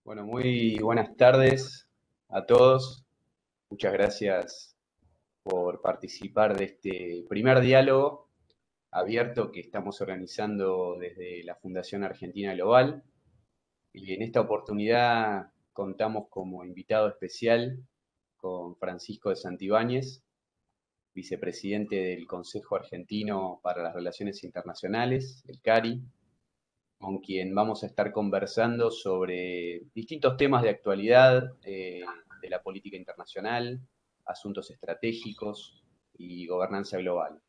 Bueno, muy buenas tardes a todos. Muchas gracias por participar de este primer diálogo abierto que estamos organizando desde la Fundación Argentina Global. Y en esta oportunidad contamos como invitado especial con Francisco de Santibáñez, vicepresidente del Consejo Argentino para las Relaciones Internacionales, el CARI, con quien vamos a estar conversando sobre distintos temas de actualidad de la política internacional, asuntos estratégicos y gobernanza global.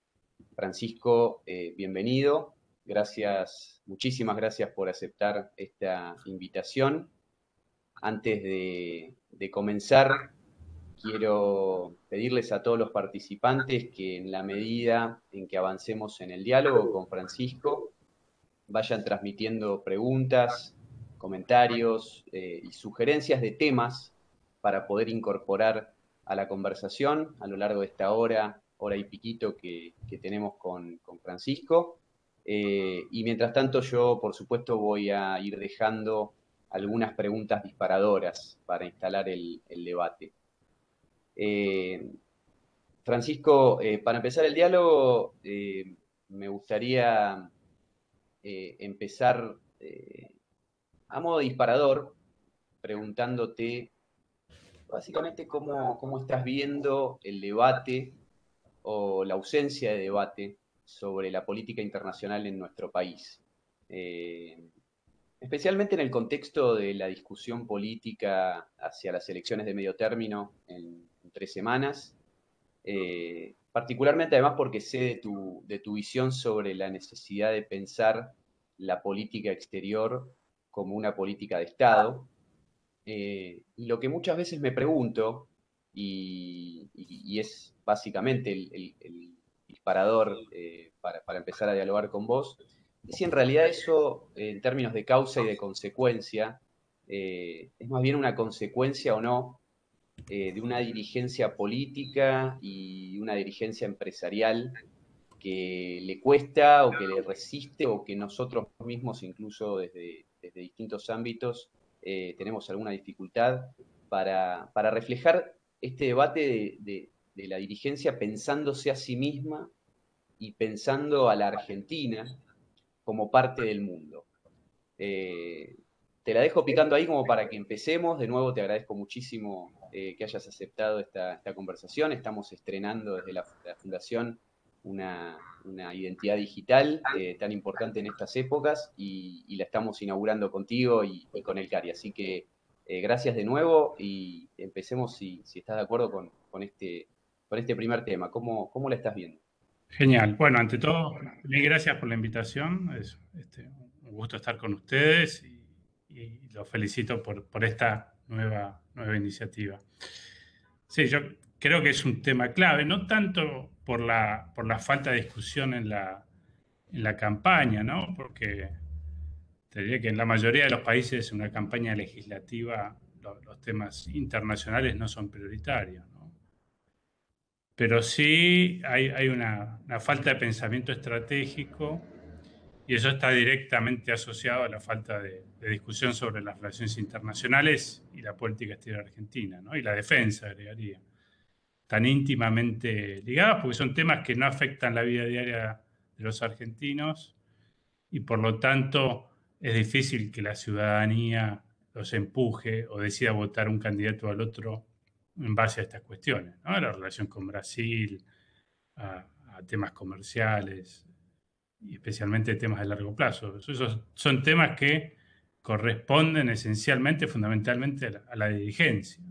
Francisco, bienvenido. Gracias, muchísimas gracias por aceptar esta invitación. Antes de comenzar, quiero pedirles a todos los participantes que en la medida en que avancemos en el diálogo con Francisco, vayan transmitiendo preguntas, comentarios y sugerencias de temas para poder incorporar a la conversación a lo largo de esta hora y piquito que tenemos con Francisco. Y mientras tanto yo, por supuesto, voy a ir dejando algunas preguntas disparadoras para instalar el debate. Francisco, para empezar el diálogo, me gustaría empezar a modo disparador preguntándote básicamente cómo estás viendo el debate o la ausencia de debate sobre la política internacional en nuestro país. Especialmente en el contexto de la discusión política hacia las elecciones de medio término en 3 semanas, particularmente además porque sé de tu visión sobre la necesidad de pensar la política exterior como una política de Estado. Y lo que muchas veces me pregunto, y es básicamente el disparador para empezar a dialogar con vos, es si en realidad eso, en términos de causa y de consecuencia, es más bien una consecuencia o no de una dirigencia política y una dirigencia empresarial que le cuesta o que le resiste o que nosotros mismos, incluso desde distintos ámbitos, tenemos alguna dificultad para reflejar este debate de la dirigencia pensándose a sí misma y pensando a la Argentina como parte del mundo. Eh, Te la dejo picando ahí como para que empecemos. De nuevo, te agradezco muchísimo que hayas aceptado esta conversación. Estamos estrenando desde la Fundación una identidad digital tan importante en estas épocas y la estamos inaugurando contigo y con el CARI. Así que gracias de nuevo y empecemos, si estás de acuerdo, con este primer tema. ¿Cómo la estás viendo? Genial. Bueno, ante todo, mil gracias por la invitación. Es un gusto estar con ustedes y los felicito por esta nueva iniciativa. Sí, yo creo que es un tema clave, no tanto por la falta de discusión en la campaña, ¿no? Porque te diría que en la mayoría de los países una campaña legislativa, los temas internacionales no son prioritarios, ¿no? Pero sí hay una falta de pensamiento estratégico y eso está directamente asociado a la falta de discusión sobre las relaciones internacionales y la política exterior argentina, ¿no? Y la defensa, agregaría, tan íntimamente ligadas porque son temas que no afectan la vida diaria de los argentinos y por lo tanto es difícil que la ciudadanía los empuje o decida votar un candidato al otro en base a estas cuestiones, ¿no? La relación con Brasil, a temas comerciales y especialmente temas de largo plazo. Esos son temas que corresponden esencialmente, fundamentalmente a la dirigencia.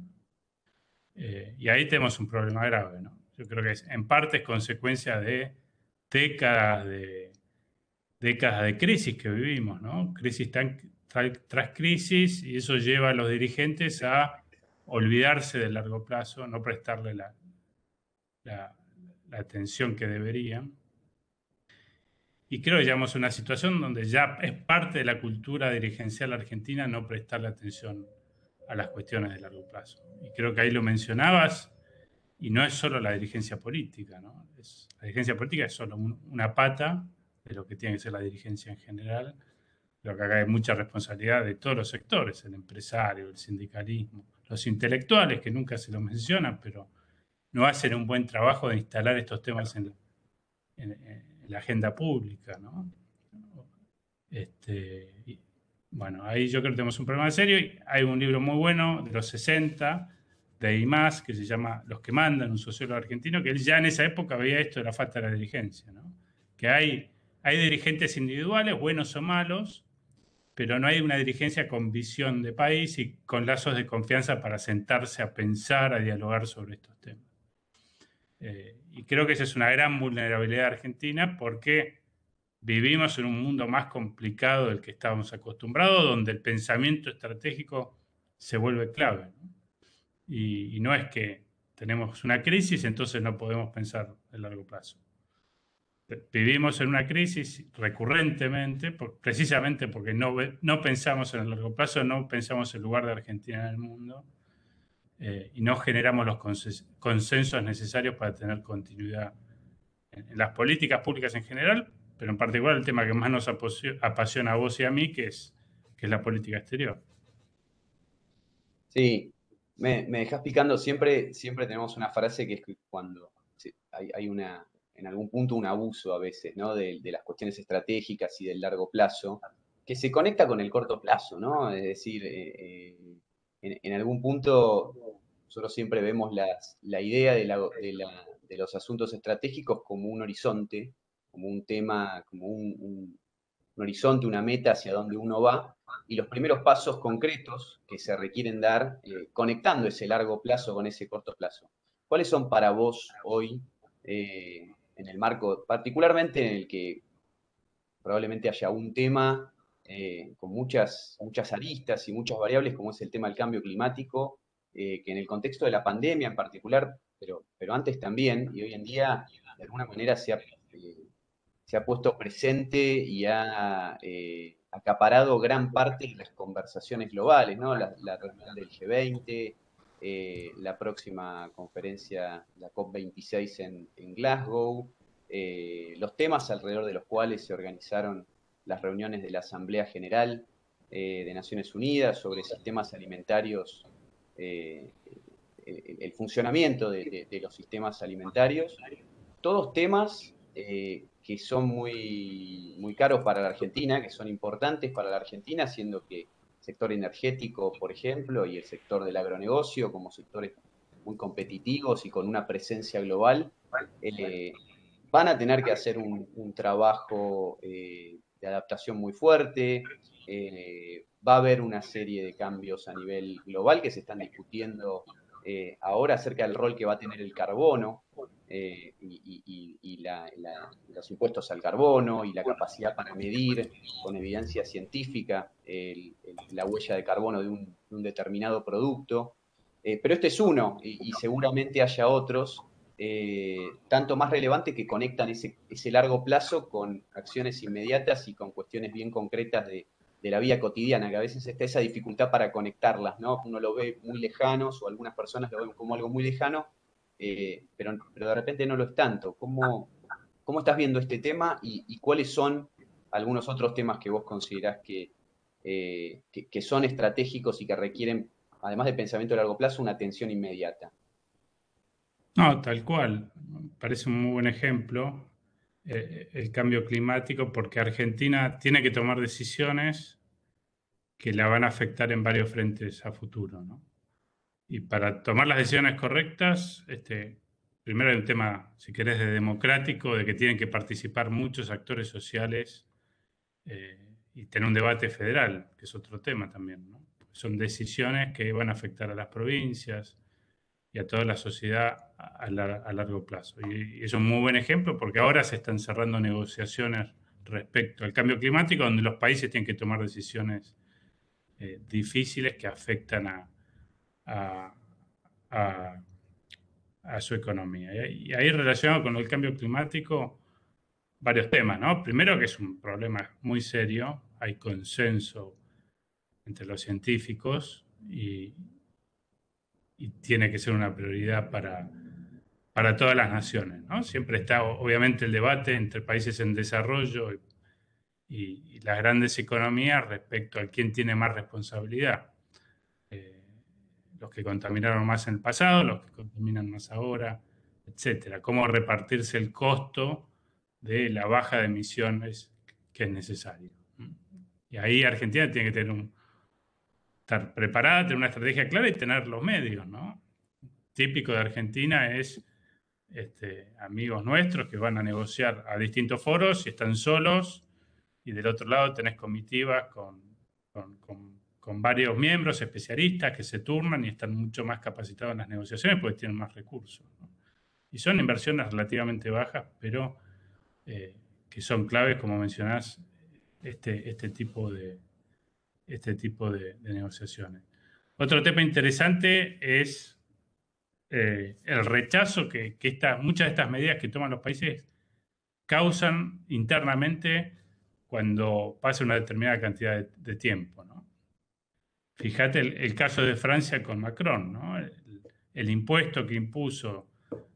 Y ahí tenemos un problema grave, ¿no? Yo creo que en parte es consecuencia de décadas de, décadas de crisis que vivimos, ¿no? Crisis tras crisis, y eso lleva a los dirigentes a olvidarse del largo plazo, no prestarle la, la atención que deberían. Y creo que llegamos a una situación donde ya es parte de la cultura dirigencial argentina no prestarle atención a las cuestiones de largo plazo. Y creo que ahí lo mencionabas, y no es solo la dirigencia política, ¿no? La dirigencia política es solo una pata de lo que tiene que ser la dirigencia en general. Creo que acá hay mucha responsabilidad de todos los sectores, el empresario, el sindicalismo, los intelectuales, que nunca se lo mencionan, pero no hacen un buen trabajo de instalar estos temas en la agenda pública, ¿no? Bueno, ahí yo creo que tenemos un problema serio. Hay un libro muy bueno de los 60 de IMAS que se llama Los que mandan, un sociólogo argentino, que él ya en esa época veía esto de la falta de la dirigencia, ¿no? Que hay dirigentes individuales, buenos o malos, pero no hay una dirigencia con visión de país y con lazos de confianza para sentarse a pensar, a dialogar sobre estos temas. Y creo que esa es una gran vulnerabilidad de Argentina porque vivimos en un mundo más complicado del que estábamos acostumbrados, donde el pensamiento estratégico se vuelve clave, ¿no? Y no es que tenemos una crisis, entonces no podemos pensar a largo plazo. Vivimos en una crisis recurrentemente, precisamente porque no pensamos en el largo plazo, no pensamos el lugar de Argentina en el mundo y no generamos los consensos necesarios para tener continuidad en las políticas públicas en general, pero en particular el tema que más nos apasiona a vos y a mí, que es la política exterior. Sí, me dejas picando. Siempre tenemos una frase que es que cuando hay en algún punto un abuso a veces, ¿no? De las cuestiones estratégicas y del largo plazo, que se conecta con el corto plazo, ¿no? Es decir, en algún punto nosotros siempre vemos la idea de los asuntos estratégicos como un horizonte, como un tema, como un horizonte, una meta hacia donde uno va, y los primeros pasos concretos que se requieren dar conectando ese largo plazo con ese corto plazo. ¿Cuáles son para vos hoy, en el marco, particularmente en el que probablemente haya un tema con muchas aristas y muchas variables, como es el tema del cambio climático, que en el contexto de la pandemia en particular, pero antes también, y hoy en día de alguna manera se ha puesto presente y ha acaparado gran parte de las conversaciones globales, ¿no? La reunión del G20, la próxima conferencia, la COP26 en Glasgow, los temas alrededor de los cuales se organizaron las reuniones de la Asamblea General de Naciones Unidas sobre sistemas alimentarios, el funcionamiento de los sistemas alimentarios, todos temas que son muy caros para la Argentina, que son importantes para la Argentina, siendo que el sector energético, por ejemplo, y el sector del agronegocio como sectores muy competitivos y con una presencia global, eh, van a tener que hacer un trabajo de adaptación muy fuerte. Va a haber una serie de cambios a nivel global que se están discutiendo ahora acerca del rol que va a tener el carbono y los impuestos al carbono y la capacidad para medir con evidencia científica la huella de carbono de un determinado producto. Pero este es uno y seguramente haya otros tanto más relevantes que conectan ese largo plazo con acciones inmediatas y con cuestiones bien concretas de la vida cotidiana, que a veces está esa dificultad para conectarlas, ¿no? Uno lo ve muy lejanos o algunas personas lo ven como algo muy lejano, pero de repente no lo es tanto. ¿Cómo estás viendo este tema y cuáles son algunos otros temas que vos considerás que son estratégicos y que requieren, además de pensamiento a largo plazo, una atención inmediata? No, tal cual. Parece un muy buen ejemplo el cambio climático porque Argentina tiene que tomar decisiones que la van a afectar en varios frentes a futuro, ¿no? Y para tomar las decisiones correctas, primero hay un tema, si querés, de democrático, de que tienen que participar muchos actores sociales y tener un debate federal, que es otro tema también, ¿no? Son decisiones que van a afectar a las provincias y a toda la sociedad a largo plazo. Y es un muy buen ejemplo porque ahora se están cerrando negociaciones respecto al cambio climático, donde los países tienen que tomar decisiones difíciles que afectan a, a, a su economía. Y ahí relacionado con el cambio climático, varios temas, ¿no? Primero que es un problema muy serio, hay consenso entre los científicos y tiene que ser una prioridad para todas las naciones, ¿no? Siempre está, obviamente, el debate entre países en desarrollo y las grandes economías respecto a quién tiene más responsabilidad. Los que contaminaron más en el pasado, los que contaminan más ahora, etcétera. Cómo repartirse el costo de la baja de emisiones que es necesario. Y ahí Argentina tiene que estar preparada, tener una estrategia clara y tener los medios, ¿no? Típico de Argentina es amigos nuestros que van a negociar a distintos foros y están solos, y del otro lado tenés comitivas con varios miembros especialistas que se turnan y están mucho más capacitados en las negociaciones porque tienen más recursos, ¿no? Y son inversiones relativamente bajas, pero que son claves, como mencionás, este tipo de negociaciones. Otro tema interesante es el rechazo que muchas de estas medidas que toman los países causan internamente cuando pasa una determinada cantidad de tiempo, ¿no? Fíjate el caso de Francia con Macron, ¿no? El impuesto que impuso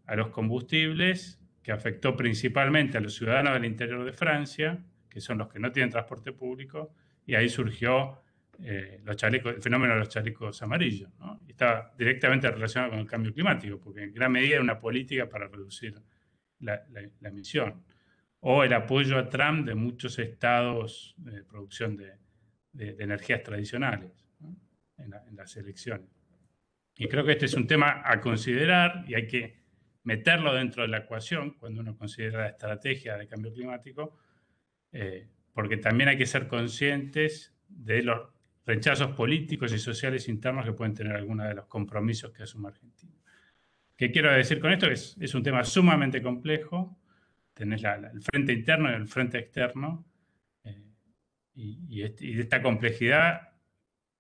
a los combustibles, que afectó principalmente a los ciudadanos del interior de Francia, que son los que no tienen transporte público, y ahí surgió el fenómeno de los chalecos amarillos, ¿no? Y está directamente relacionado con el cambio climático, porque en gran medida era una política para reducir la emisión. O el apoyo a Trump de muchos estados de producción de energías tradicionales, ¿no? En las elecciones. Y creo que este es un tema a considerar y hay que meterlo dentro de la ecuación cuando uno considera la estrategia de cambio climático, porque también hay que ser conscientes de los rechazos políticos y sociales internos que pueden tener algunos de los compromisos que asume Argentina. ¿Qué quiero decir con esto? Es un tema sumamente complejo. Tenés el frente interno y el frente externo, eh, y esta complejidad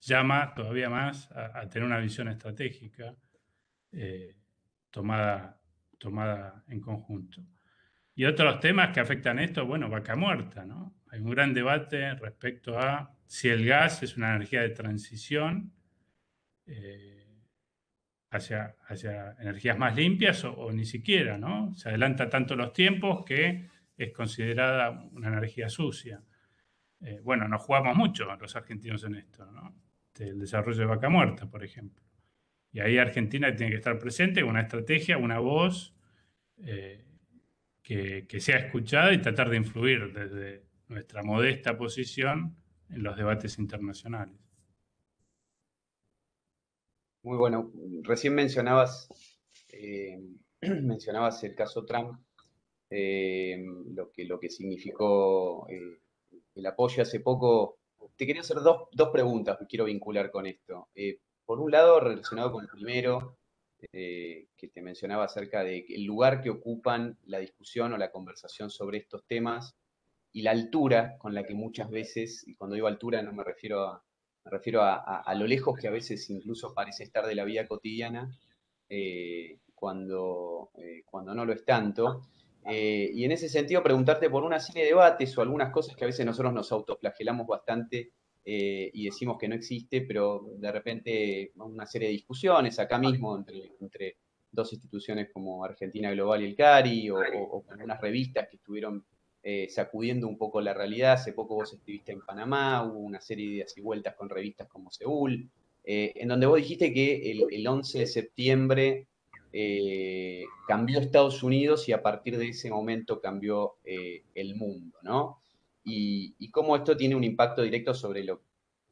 llama todavía más a tener una visión estratégica eh, tomada, tomada en conjunto. Y otros temas que afectan esto, bueno, vaca muerta, ¿no? Hay un gran debate respecto a si el gas es una energía de transición eh, hacia energías más limpias o ni siquiera, ¿no? Se adelanta tanto los tiempos que es considerada una energía sucia. Bueno, nos jugamos mucho los argentinos en esto, ¿no? El desarrollo de vaca muerta, por ejemplo. Y ahí Argentina tiene que estar presente con una estrategia, una voz eh, que sea escuchada y tratar de influir desde nuestra modesta posición en los debates internacionales. Muy bueno. Recién eh, mencionabas el caso Trump, lo que significó el apoyo hace poco. Te quería hacer dos preguntas que quiero vincular con esto. Por un lado, relacionado con el primero, que te mencionaba acerca del lugar que ocupan la discusión o la conversación sobre estos temas y la altura con la que muchas veces, y cuando digo altura no me refiero a lo lejos que a veces incluso parece estar de la vida cotidiana, cuando no lo es tanto. Y en ese sentido, preguntarte por una serie de debates o algunas cosas que a veces nosotros nos autoflagelamos bastante y decimos que no existe, pero de repente una serie de discusiones acá mismo entre dos instituciones como Argentina Global y el CARI, o algunas revistas que estuvieron sacudiendo un poco la realidad. Hace poco vos estuviste en Panamá, hubo una serie de idas y vueltas con revistas como Seúl, en donde vos dijiste que el 11 de septiembre cambió Estados Unidos y a partir de ese momento cambió el mundo, ¿no? Y cómo esto tiene un impacto directo sobre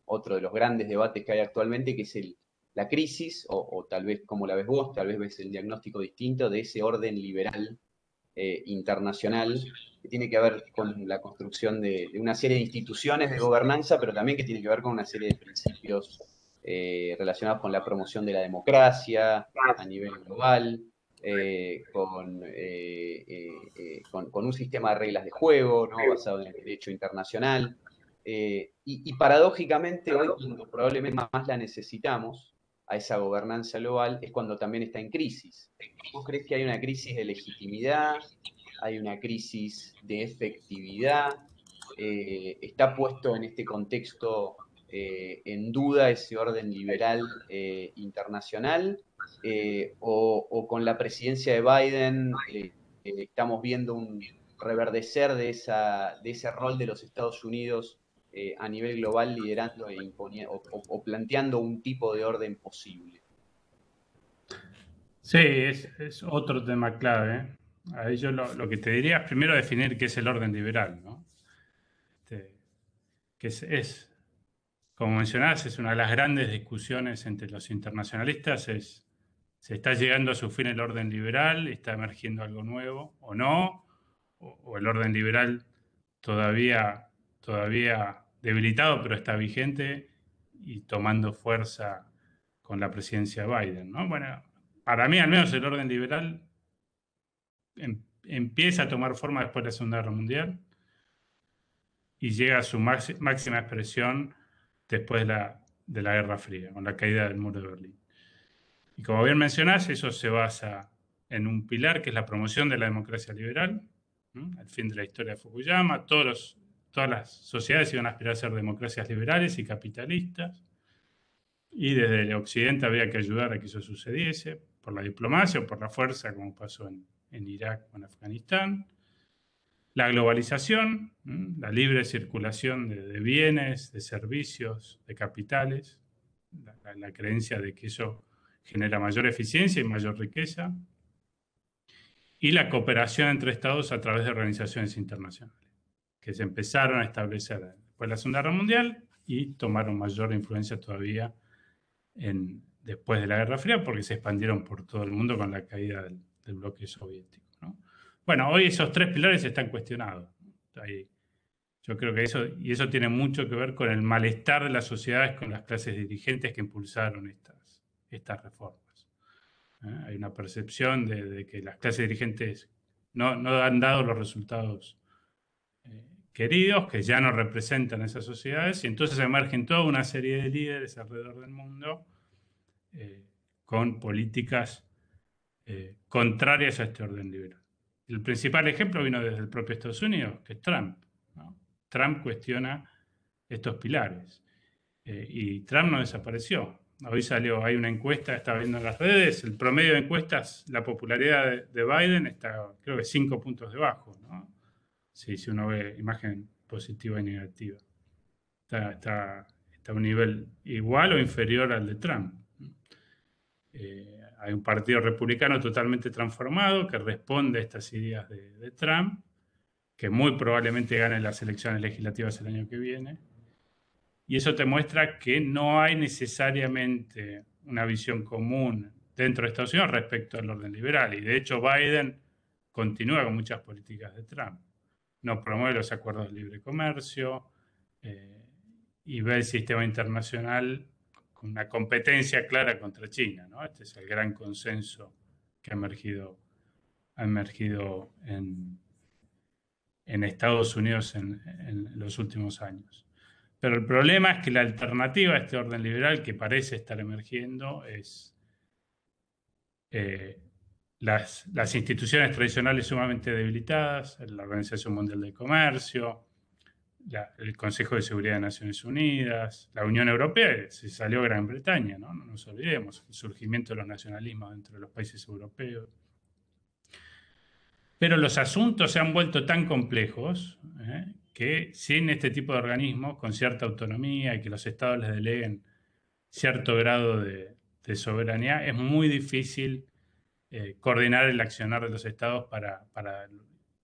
otro de los grandes debates que hay actualmente, que es la crisis, o tal vez como la ves vos, tal vez ves el diagnóstico distinto de ese orden liberal internacional, que tiene que ver con la construcción de una serie de instituciones de gobernanza, pero también que tiene que ver con una serie de principios relacionados con la promoción de la democracia a nivel global, con un sistema de reglas de juego, ¿no? Basado en el derecho internacional. Y paradójicamente hoy, cuando probablemente más la necesitamos, a esa gobernanza global, es cuando también está en crisis. ¿Vos crees que hay una crisis de legitimidad? ¿Hay una crisis de efectividad? ¿Está puesto en este contexto en duda ese orden liberal internacional? O con la presidencia de Biden estamos viendo reverdecer de ese rol de los Estados Unidos a nivel global, liderando o planteando un tipo de orden posible? Sí, es otro tema clave. Ahí yo lo que te diría es primero definir qué es el orden liberal, ¿no? Que como mencionás, es una de las grandes discusiones entre los internacionalistas, se está llegando a su fin el orden liberal, está emergiendo algo nuevo o no, o el orden liberal todavía debilitado, pero está vigente y tomando fuerza con la presidencia de Biden, ¿no? Bueno, para mí al menos el orden liberal empieza a tomar forma después de la Segunda Guerra Mundial y llega a su máxima expresión después de la Guerra Fría, con la caída del muro de Berlín. Y como bien mencionás, eso se basa en un pilar que es la promoción de la democracia liberal, ¿no? Al fin de la historia de Fukuyama, todas las sociedades iban a aspirar a ser democracias liberales y capitalistas, y desde el Occidente había que ayudar a que eso sucediese, por la diplomacia o por la fuerza, como pasó en Irak o en Afganistán. La globalización, la libre circulación de bienes, de servicios, de capitales, la creencia de que eso genera mayor eficiencia y mayor riqueza, y la cooperación entre estados a través de organizaciones internacionales, que se empezaron a establecer después de la Segunda Guerra Mundial y tomaron mayor influencia todavía después de la Guerra Fría, porque se expandieron por todo el mundo con la caída del bloque soviético, ¿no? Bueno, hoy esos tres pilares están cuestionados. Yo creo que eso tiene mucho que ver con el malestar de las sociedades, con las clases dirigentes que impulsaron estas reformas. Hay una percepción de que las clases dirigentes no han dado los resultados queridos, que ya no representan esas sociedades, y entonces emergen toda una serie de líderes alrededor del mundo con políticas contrarias a este orden liberal. El principal ejemplo vino desde el propio Estados Unidos, que es Trump, ¿no? Trump cuestiona estos pilares y Trump no desapareció. Hoy hay una encuesta, estaba viendo en las redes, el promedio de encuestas, la popularidad de Biden está, creo que 5 puntos debajo, ¿no? Si uno ve imagen positiva y negativa. Está a un nivel igual o inferior al de Trump. Hay un partido republicano totalmente transformado que responde a estas ideas de Trump, que muy probablemente gane las elecciones legislativas el año que viene. Y eso te muestra que no hay necesariamente una visión común dentro de Estados Unidos respecto al orden liberal. Y de hecho Biden continúa con muchas políticas de Trump. No promueve los acuerdos de libre comercio y ve el sistema internacional con una competencia clara contra China, ¿no? Este es el gran consenso que ha emergido en Estados Unidos en los últimos años. Pero el problema es que la alternativa a este orden liberal que parece estar emergiendo es las instituciones tradicionales sumamente debilitadas, la Organización Mundial del Comercio, el Consejo de Seguridad de Naciones Unidas, la Unión Europea, se salió Gran Bretaña, ¿no? No nos olvidemos, el surgimiento de los nacionalismos dentro de los países europeos. Pero los asuntos se han vuelto tan complejos que sin este tipo de organismos, con cierta autonomía y que los estados les deleguen cierto grado de soberanía, es muy difícil coordinar el accionar de los estados para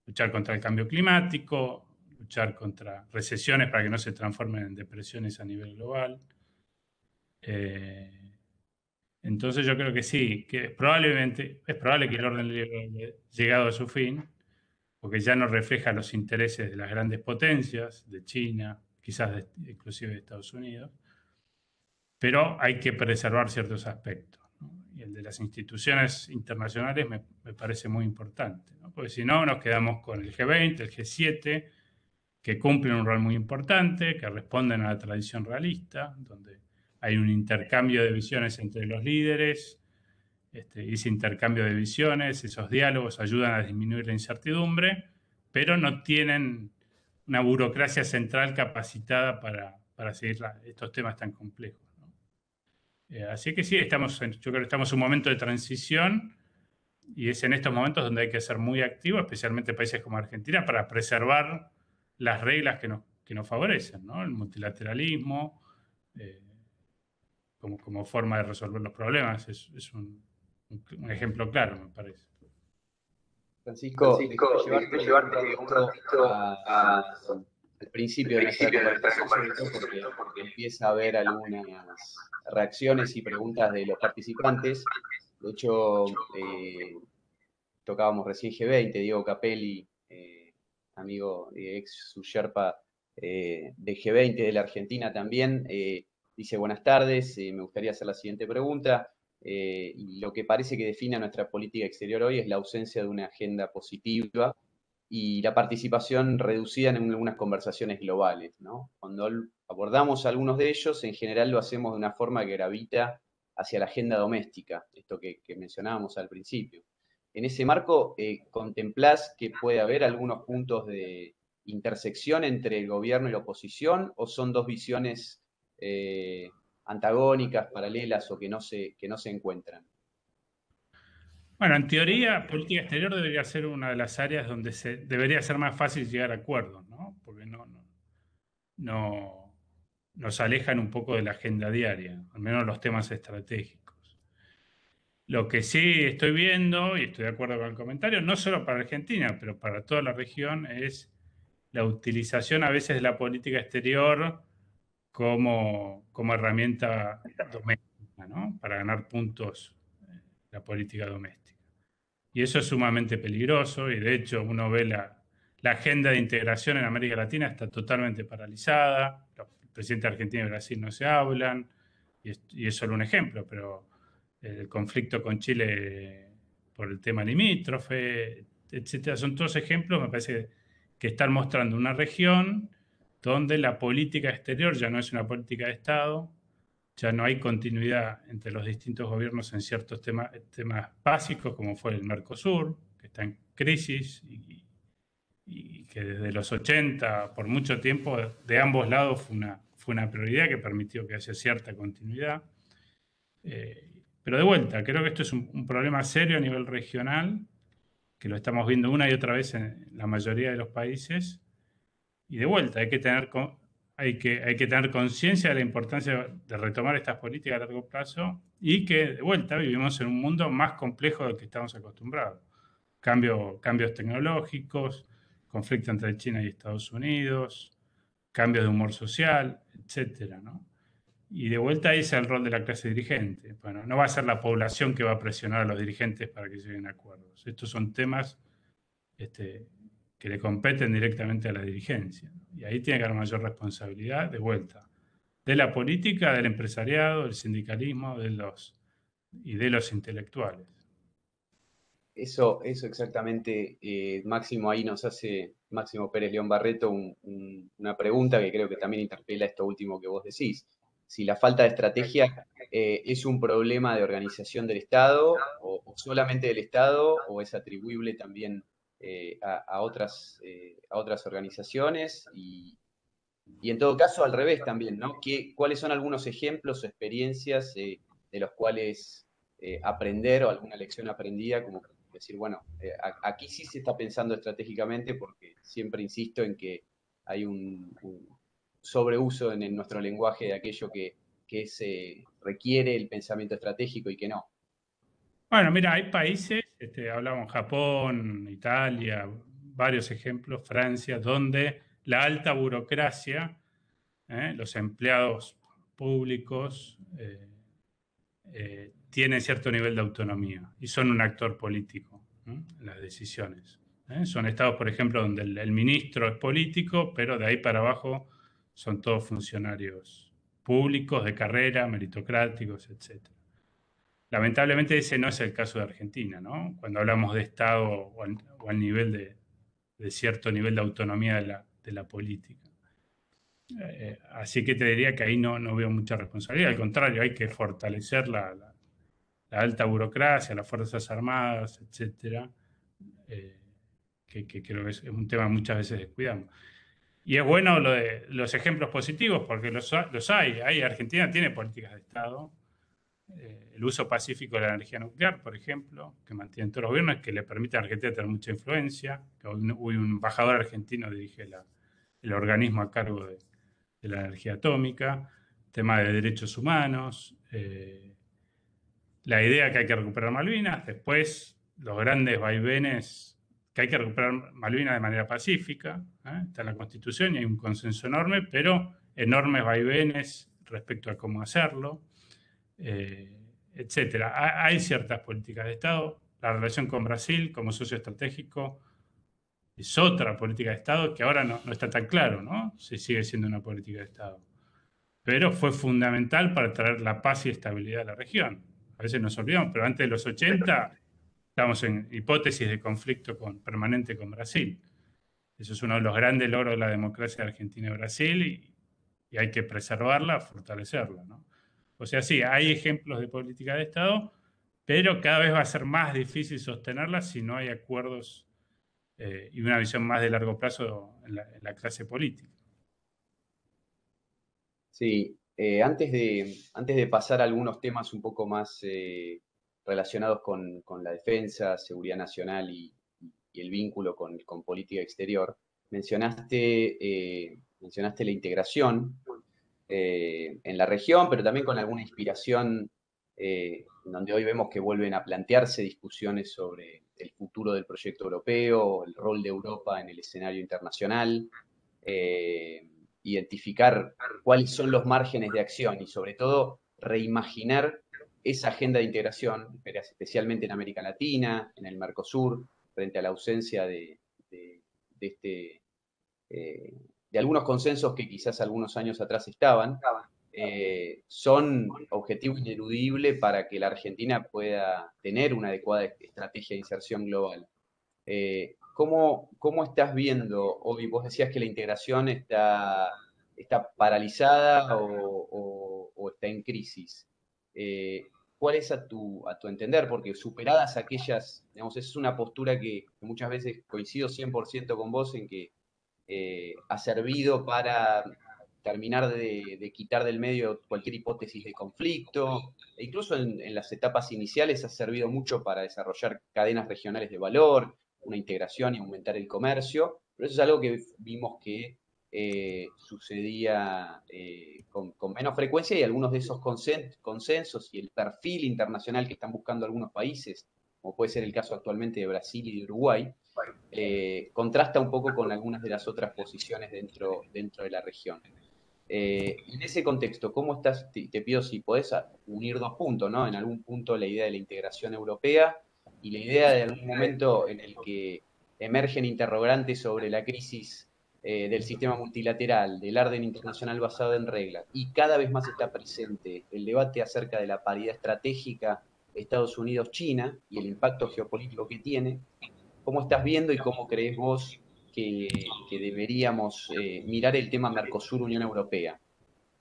luchar contra el cambio climático, luchar contra recesiones para que no se transformen en depresiones a nivel global. Entonces yo creo que sí, que es probable que el orden haya llegado a su fin, porque ya no refleja los intereses de las grandes potencias, de China, quizás inclusive de Estados Unidos, pero hay que preservar ciertos aspectos, ¿no? Y el de las instituciones internacionales me parece muy importante, ¿no? Porque si no nos quedamos con el G20, el G7, que cumplen un rol muy importante, que responden a la tradición realista, donde hay un intercambio de visiones entre los líderes, y ese intercambio de visiones, esos diálogos ayudan a disminuir la incertidumbre, pero no tienen una burocracia central capacitada para seguir estos temas tan complejos, ¿no? Así que sí, yo creo que estamos en un momento de transición y es en estos momentos donde hay que ser muy activo, especialmente países como Argentina, para preservar las reglas que nos favorecen, ¿no? El multilateralismo, como forma de resolver los problemas, es un ejemplo claro, me parece. Francisco, déjame llevarte un ratito al principio de nuestra conversación, sobre todo porque empieza a haber algunas reacciones y preguntas de los participantes. De hecho, tocábamos recién G20, Diego Capelli, amigo ex su Sherpa de G20 de la Argentina también, dice buenas tardes, me gustaría hacer la siguiente pregunta. Y lo que parece que define a nuestra política exterior hoy es la ausencia de una agenda positiva y la participación reducida en algunas conversaciones globales, ¿no? Cuando abordamos algunos de ellos, en general lo hacemos de una forma que gravita hacia la agenda doméstica, esto que mencionábamos al principio. En ese marco, ¿contemplás que puede haber algunos puntos de intersección entre el gobierno y la oposición o son dos visiones antagónicas, paralelas o que no se encuentran? Bueno, en teoría, política exterior debería ser una de las áreas donde debería ser más fácil llegar a acuerdos, ¿no? Porque no, nos alejan un poco de la agenda diaria, al menos los temas estratégicos. Lo que sí estoy viendo, y estoy de acuerdo con el comentario, no solo para Argentina, pero para toda la región, es la utilización a veces de la política exterior como herramienta doméstica, ¿no? Para ganar puntos la política doméstica. Y eso es sumamente peligroso y de hecho uno ve la agenda de integración en América Latina está totalmente paralizada. Los presidentes de Argentina y Brasil no se hablan y es solo un ejemplo, pero el conflicto con Chile por el tema limítrofe, etcétera, son todos ejemplos, me parece, que están mostrando una región donde la política exterior ya no es una política de Estado, ya no hay continuidad entre los distintos gobiernos en ciertos temas básicos, como fue el Mercosur, que está en crisis y que desde los 80, por mucho tiempo, de ambos lados fue una prioridad que permitió que haya cierta continuidad. Pero de vuelta, creo que esto es un problema serio a nivel regional, que lo estamos viendo una y otra vez en la mayoría de los países. Y de vuelta, hay que tener conciencia de la importancia de retomar estas políticas a largo plazo y que, de vuelta, vivimos en un mundo más complejo del que estamos acostumbrados. Cambios tecnológicos, conflicto entre China y Estados Unidos, cambios de humor social, etcétera, ¿no? Y de vuelta ahí es el rol de la clase dirigente. Bueno, no va a ser la población que va a presionar a los dirigentes para que lleguen a acuerdos. Estos son temas que le competen directamente a la dirigencia. Y ahí tiene que haber mayor responsabilidad de vuelta de la política, del empresariado, del sindicalismo y de los intelectuales. Eso exactamente, Máximo, ahí nos hace Máximo Pérez León Barreto una pregunta que creo que también interpela esto último que vos decís. Si la falta de estrategia es un problema de organización del Estado o solamente del Estado o es atribuible también a otras organizaciones y en todo caso al revés también, ¿no? ¿Cuáles son algunos ejemplos o experiencias de los cuales aprender o alguna lección aprendida, como decir, bueno, aquí sí se está pensando estratégicamente porque siempre insisto en que hay un sobreuso en nuestro lenguaje de aquello que se requiere el pensamiento estratégico y que no. Bueno, mira, hay países, hablamos Japón, Italia, varios ejemplos, Francia, donde la alta burocracia, los empleados públicos, tienen cierto nivel de autonomía y son un actor político, ¿no?, en las decisiones. Son estados, por ejemplo, donde el ministro es político, pero de ahí para abajo son todos funcionarios públicos, de carrera, meritocráticos, etc. Lamentablemente ese no es el caso de Argentina, ¿no? Cuando hablamos de Estado o al nivel de cierto nivel de autonomía de la política. Así que te diría que ahí no veo mucha responsabilidad. Al contrario, hay que fortalecer la alta burocracia, las Fuerzas Armadas, etcétera, que creo que es un tema que muchas veces descuidamos. Y es bueno lo de los ejemplos positivos, porque los hay. Argentina tiene políticas de Estado el uso pacífico de la energía nuclear, por ejemplo, que mantienen todos los gobiernos, que le permite a Argentina tener mucha influencia. Hoy un embajador argentino dirige el organismo a cargo de la energía atómica, tema de derechos humanos, la idea que hay que recuperar Malvinas, después los grandes vaivenes, que hay que recuperar Malvinas de manera pacífica, está en la Constitución y hay un consenso enorme, pero enormes vaivenes respecto a cómo hacerlo, etcétera. Hay ciertas políticas de Estado. La relación con Brasil como socio estratégico es otra política de Estado que ahora no está tan claro, ¿no? Si sigue siendo una política de Estado. Pero fue fundamental para traer la paz y estabilidad a la región. A veces nos olvidamos, pero antes de los 80 estamos en hipótesis de conflicto permanente con Brasil. Eso es uno de los grandes logros de la democracia de Argentina y Brasil y hay que preservarla, fortalecerla, ¿no? O sea, sí, hay ejemplos de política de Estado, pero cada vez va a ser más difícil sostenerla si no hay acuerdos y una visión más de largo plazo en la clase política. Sí, antes de pasar a algunos temas un poco más relacionados con la defensa, seguridad nacional y el vínculo con política exterior, mencionaste la integración en la región, pero también con alguna inspiración, donde hoy vemos que vuelven a plantearse discusiones sobre el futuro del proyecto europeo, el rol de Europa en el escenario internacional, identificar cuáles son los márgenes de acción y sobre todo reimaginar esa agenda de integración, especialmente en América Latina, en el Mercosur, frente a la ausencia este, de algunos consensos que quizás algunos años atrás estaban, son objetivo ineludible para que la Argentina pueda tener una adecuada estrategia de inserción global. ¿Cómo estás viendo hoy? Vos decías que la integración está paralizada o está en crisis. ¿Cuál es a tu entender? Porque superadas aquellas, digamos, esa es una postura que muchas veces coincido 100% con vos en que ha servido para terminar de quitar del medio cualquier hipótesis de conflicto, e incluso en las etapas iniciales ha servido mucho para desarrollar cadenas regionales de valor, una integración y aumentar el comercio, pero eso es algo que vimos que sucedía con menos frecuencia y algunos de esos consensos y el perfil internacional que están buscando algunos países, como puede ser el caso actualmente de Brasil y de Uruguay, contrasta un poco con algunas de las otras posiciones dentro de la región. En ese contexto, ¿cómo estás? Te pido si podés unir dos puntos, ¿no? En algún punto la idea de la integración europea y la idea de algún momento en el que emergen interrogantes sobre la crisis del sistema multilateral, del orden internacional basado en reglas, y cada vez más está presente el debate acerca de la paridad estratégica Estados Unidos-China y el impacto geopolítico que tiene. ¿Cómo estás viendo y cómo crees vos que deberíamos mirar el tema Mercosur-Unión Europea,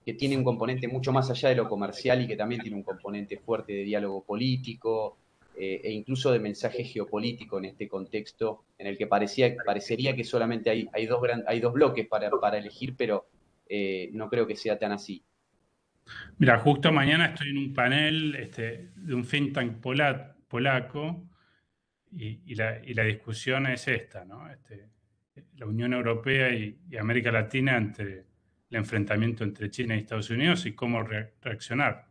que tiene un componente mucho más allá de lo comercial y que también tiene un componente fuerte de diálogo político e incluso de mensaje geopolítico en este contexto en el que parecería que solamente hay dos bloques para elegir, pero no creo que sea tan así. Mira, justo mañana estoy en un panel de un think tank polaco y la discusión es esta, ¿no? La Unión Europea y América Latina ante el enfrentamiento entre China y Estados Unidos y cómo reaccionar.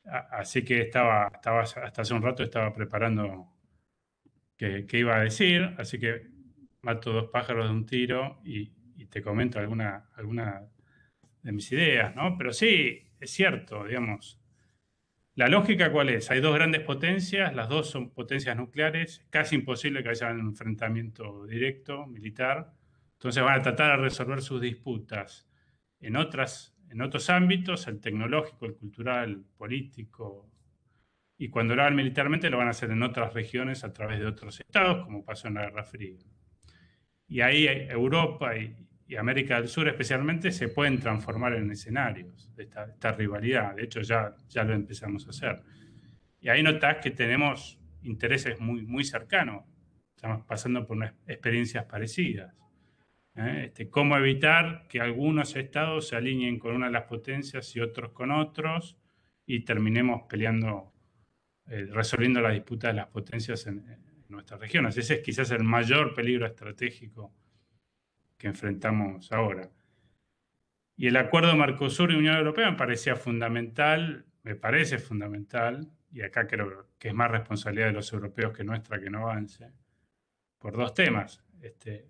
Así que estaba hasta hace un rato estaba preparando qué iba a decir, así que mato dos pájaros de un tiro y te comento alguna de mis ideas, ¿no? Pero sí, es cierto, digamos. ¿La lógica cuál es? Hay dos grandes potencias, las dos son potencias nucleares, casi imposible que haya un enfrentamiento directo, militar. Entonces van a tratar de resolver sus disputas en otros ámbitos, el tecnológico, el cultural, el político. Y cuando lo hagan militarmente lo van a hacer en otras regiones a través de otros estados, como pasó en la Guerra Fría. Y ahí Europa y América del Sur especialmente se pueden transformar en escenarios de esta rivalidad. De hecho, ya lo empezamos a hacer. Y ahí notás que tenemos intereses muy cercanos. Estamos pasando por unas experiencias parecidas. ¿Cómo evitar que algunos estados se alineen con una de las potencias y otros con otros? y terminemos peleando, resolviendo la disputa de las potencias en nuestras regiones. Ese es quizás el mayor peligro estratégico que enfrentamos ahora. Y el acuerdo Mercosur y Unión Europea me parecía fundamental, me parece fundamental, y acá creo que es más responsabilidad de los europeos que nuestra que no avance, por dos temas.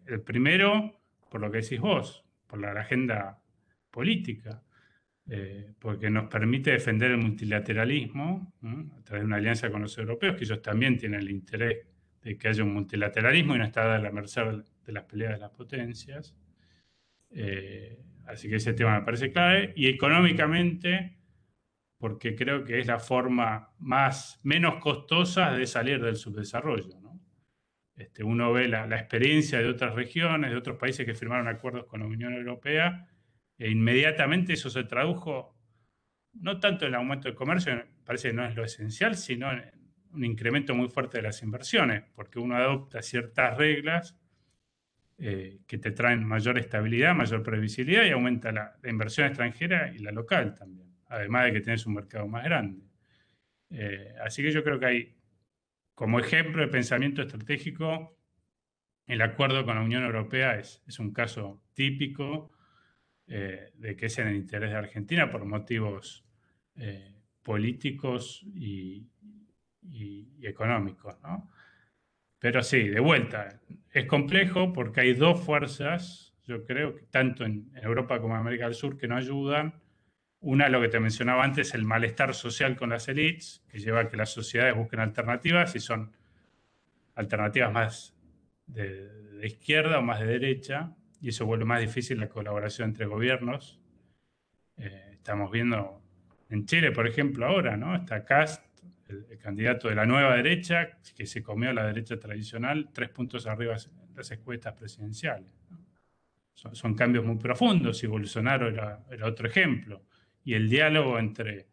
El primero, por lo que decís vos, por la agenda política, porque nos permite defender el multilateralismo, ¿no? A través de una alianza con los europeos, que ellos también tienen el interés de que haya un multilateralismo y no estar a la merced de las peleas de las potencias. Así que ese tema me parece clave. Y económicamente, porque creo que es la forma menos costosa de salir del subdesarrollo, ¿no? Uno ve la experiencia de otras regiones, de otros países que firmaron acuerdos con la Unión Europea, e inmediatamente eso se tradujo no tanto en el aumento del comercio, parece que no es lo esencial, sino en un incremento muy fuerte de las inversiones, porque uno adopta ciertas reglas que te traen mayor estabilidad, mayor previsibilidad y aumenta la inversión extranjera y la local también, además de que tienes un mercado más grande. Así que yo creo que hay, como ejemplo de pensamiento estratégico, el acuerdo con la Unión Europea es un caso típico de que es en el interés de Argentina por motivos políticos y económicos, ¿no? Pero sí, de vuelta, es complejo porque hay dos fuerzas, yo creo, que tanto en Europa como en América del Sur, que no ayudan. Una, lo que te mencionaba antes, el malestar social con las élites, que lleva a que las sociedades busquen alternativas y son alternativas más de izquierda o más de derecha, y eso vuelve más difícil la colaboración entre gobiernos. Estamos viendo en Chile, por ejemplo, ahora, ¿no? Está Kast, el candidato de la nueva derecha, que se comió a la derecha tradicional, 3 puntos arriba en las encuestas presidenciales, ¿no? Son cambios muy profundos, y Bolsonaro era otro ejemplo. Y el diálogo entre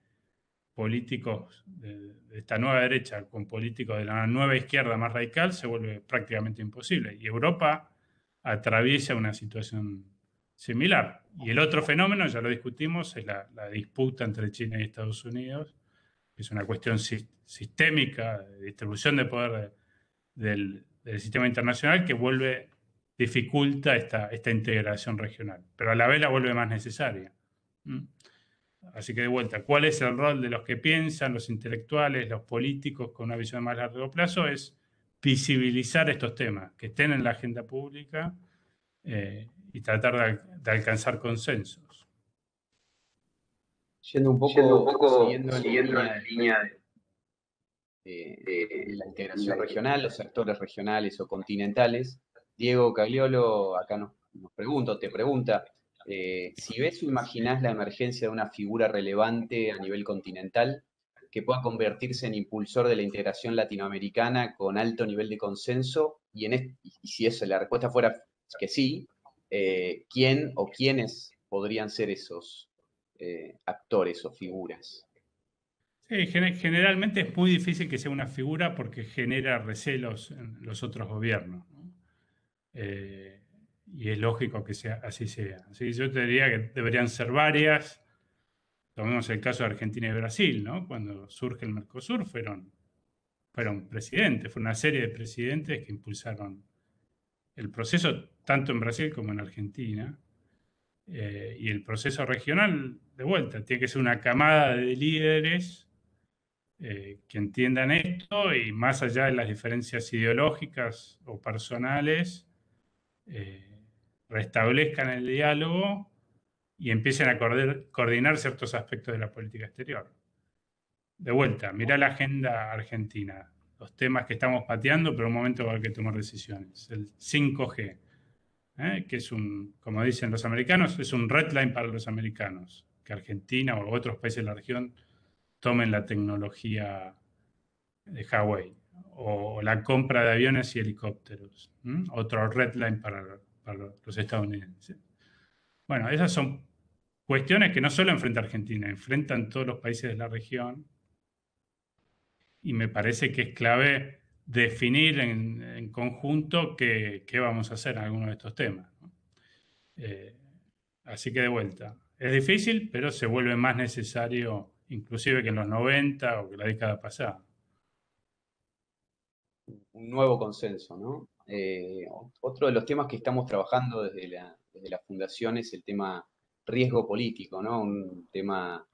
políticos de esta nueva derecha con políticos de la nueva izquierda más radical se vuelve prácticamente imposible. Y Europa atraviesa una situación similar. Y el otro fenómeno, ya lo discutimos, es la disputa entre China y Estados Unidos, que es una cuestión sistémica de distribución de poder del sistema internacional que dificulta esta integración regional, pero a la vez la vuelve más necesaria. ¿Mm? Así que de vuelta, ¿cuál es el rol de los que piensan, los intelectuales, los políticos con una visión más largo plazo? Es visibilizar estos temas, que estén en la agenda pública y tratar de alcanzar consensos. Yendo un poco, siguiendo en la línea de la integración regional, los sectores regionales o continentales, Diego Cagliolo acá nos pregunta, te pregunta, si ves o imaginás la emergencia de una figura relevante a nivel continental que pueda convertirse en impulsor de la integración latinoamericana con alto nivel de consenso, y si la respuesta fuera que sí, ¿quién o quiénes podrían ser esos actores o figuras? Sí, generalmente es muy difícil que sea una figura porque genera recelos en los otros gobiernos, ¿no? Y es lógico que así sea. Así que yo te diría que deberían ser varias. Tomemos el caso de Argentina y Brasil, ¿no? Cuando surge el Mercosur fueron presidentes, fue una serie de presidentes que impulsaron el proceso tanto en Brasil como en Argentina. Y el proceso regional, de vuelta, tiene que ser una camada de líderes que entiendan esto y más allá de las diferencias ideológicas o personales, restablezcan el diálogo y empiecen a coordinar ciertos aspectos de la política exterior. De vuelta, mirá la agenda argentina, los temas que estamos pateando, pero en un momento va a haber que tomar decisiones. El 5G, que como dicen los americanos, es un red line para los americanos, que Argentina o otros países de la región tomen la tecnología de Huawei, o la compra de aviones y helicópteros, otro red line para los estadounidenses. Bueno, esas son cuestiones que no solo enfrenta Argentina, enfrentan todos los países de la región, y me parece que es clave definir en conjunto qué vamos a hacer en algunos de estos temas, ¿no? Así que de vuelta, es difícil, pero se vuelve más necesario inclusive que en los 90 o que la década pasada. Un nuevo consenso, ¿no? Otro de los temas que estamos trabajando desde la fundación es el tema riesgo político, ¿no? Un tema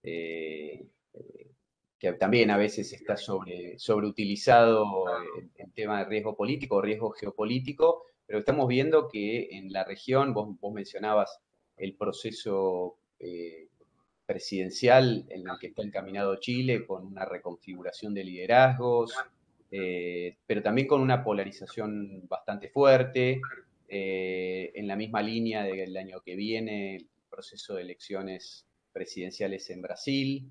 eh, que también a veces está sobreutilizado el tema de riesgo político o riesgo geopolítico, pero estamos viendo que en la región, vos mencionabas el proceso presidencial en el que está encaminado Chile, con una reconfiguración de liderazgos, pero también con una polarización bastante fuerte, en la misma línea del año que viene, el proceso de elecciones presidenciales en Brasil,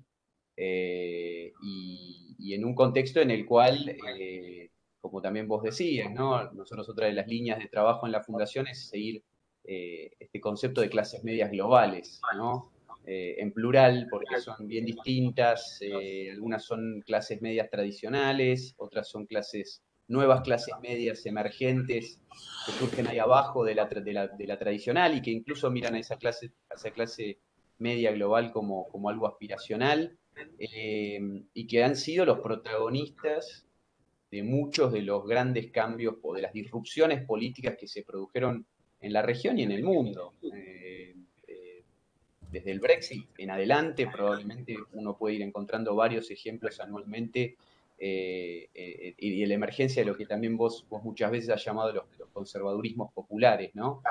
y en un contexto en el cual, como también vos decías, ¿no? Nosotros otra de las líneas de trabajo en la Fundación es seguir este concepto de clases medias globales, ¿no? En plural, porque son bien distintas, algunas son clases medias tradicionales, otras son nuevas clases medias emergentes que surgen ahí abajo de la tradicional y que incluso miran a esa clase media global como algo aspiracional, y que han sido los protagonistas de muchos de los grandes cambios o de las disrupciones políticas que se produjeron en la región y en el mundo. Desde el Brexit en adelante, probablemente uno puede ir encontrando varios ejemplos anualmente, y de la emergencia de lo que también vos muchas veces has llamado los conservadurismos populares, ¿no?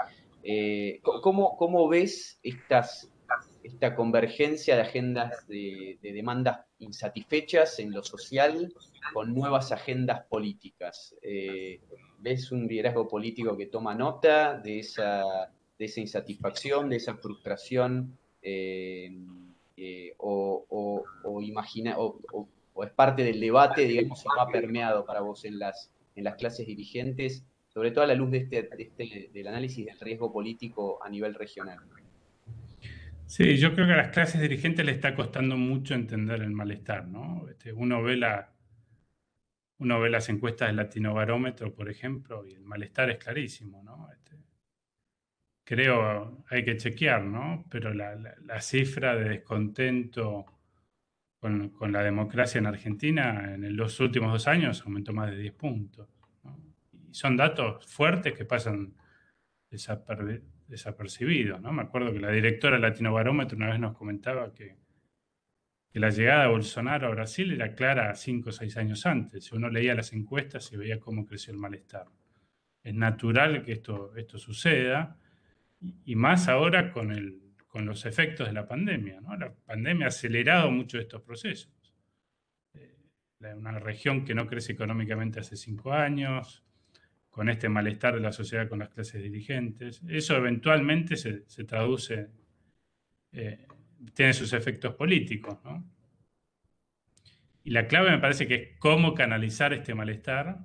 ¿Cómo ves esta convergencia de agendas de demandas insatisfechas en lo social con nuevas agendas políticas? ¿Ves un liderazgo político que toma nota de esa insatisfacción, de esa frustración, o es parte del debate, digamos, o no ha permeado para vos en las clases dirigentes, sobre todo a la luz del análisis del riesgo político a nivel regional? Sí, yo creo que a las clases dirigentes le está costando mucho entender el malestar, ¿no? Uno ve las encuestas del Latinobarómetro, por ejemplo, y el malestar es clarísimo, ¿no? Creo, hay que chequear, ¿no? Pero la cifra de descontento con la democracia en Argentina en los últimos 2 años aumentó más de 10 puntos, ¿no? Y son datos fuertes que pasan desapercibidos, ¿no? Me acuerdo que la directora del Latinobarómetro una vez nos comentaba que la llegada de Bolsonaro a Brasil era clara 5 o 6 años antes. Si uno leía las encuestas y veía cómo creció el malestar. Es natural que esto suceda, y más ahora con los efectos de la pandemia, ¿no? La pandemia ha acelerado mucho estos procesos. Eh, una región que no crece económicamente hace 5 años, con este malestar de la sociedad con las clases dirigentes, eso eventualmente se traduce, eh, tiene sus efectos políticos, ¿no? Y la clave me parece que es cómo canalizar este malestar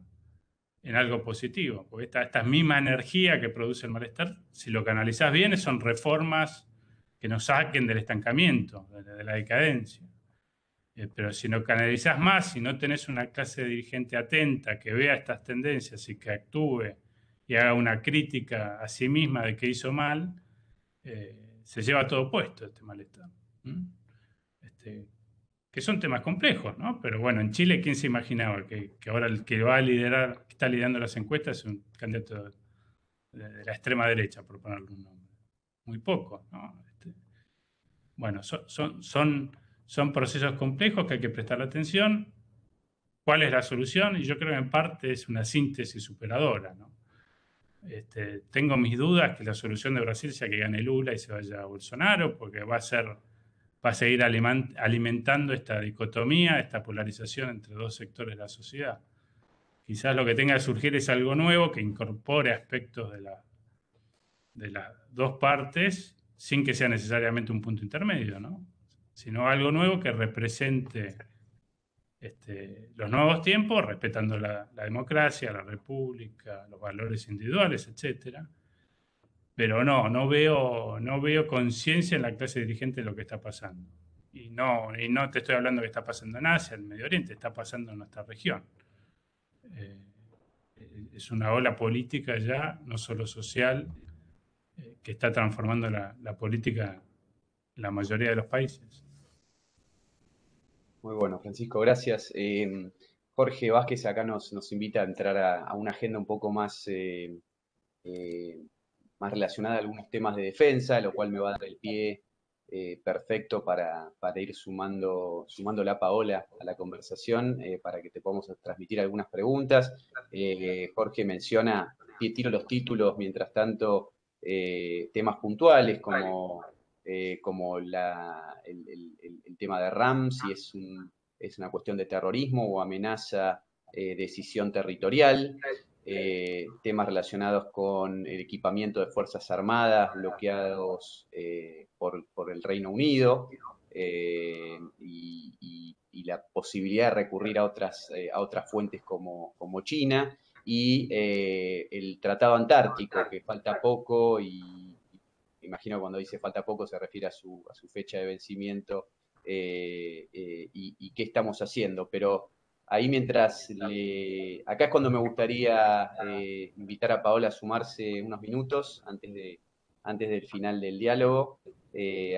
en algo positivo, porque esta misma energía que produce el malestar, si lo canalizás bien, son reformas que nos saquen del estancamiento, de la decadencia. Pero si no canalizás más, si no tenés una clase dirigente atenta que vea estas tendencias y que actúe y haga una crítica a sí misma de que hizo mal, se lleva todo puesto este malestar. ¿Mm? Este, que son temas complejos, ¿no? Pero bueno, en Chile, ¿quién se imaginaba que ahora el que va a liderar, que está liderando las encuestas, es un candidato de la extrema derecha, por ponerle un nombre? Muy poco, ¿no? Bueno, son procesos complejos que hay que prestar atención. ¿Cuál es la solución? Y yo creo que en parte es una síntesis superadora, ¿no? Tengo mis dudas que la solución de Brasil sea que gane Lula y se vaya a Bolsonaro, porque va a seguir alimentando esta dicotomía, esta polarización entre dos sectores de la sociedad. Quizás lo que tenga que surgir es algo nuevo que incorpore aspectos de las dos partes sin que sea necesariamente un punto intermedio, ¿no? Sino algo nuevo que represente los nuevos tiempos, respetando la democracia, la república, los valores individuales, etcétera. Pero no veo conciencia en la clase dirigente de lo que está pasando. Y no te estoy hablando de que está pasando en Asia, en Medio Oriente, está pasando en nuestra región. Eh, es una ola política ya, no solo social, que está transformando la política en la mayoría de los países. Muy bueno, Francisco, gracias. Jorge Vázquez acá nos invita a entrar a una agenda un poco eh, más relacionada a algunos temas de defensa, lo cual me va a dar el pie perfecto para ir sumando la Paola a la conversación, para que te podamos transmitir algunas preguntas. Jorge menciona, tiro los títulos, mientras tanto, temas puntuales como el tema de RAM, si es una cuestión de terrorismo o amenaza decisión territorial, temas relacionados con el equipamiento de Fuerzas Armadas bloqueados por el Reino Unido, y la posibilidad de recurrir a otras fuentes como China, y el Tratado Antártico, que falta poco, y imagino cuando dice falta poco se refiere a su fecha de vencimiento, y qué estamos haciendo. Pero ahí acá es cuando me gustaría invitar a Paola a sumarse unos minutos antes del final del diálogo,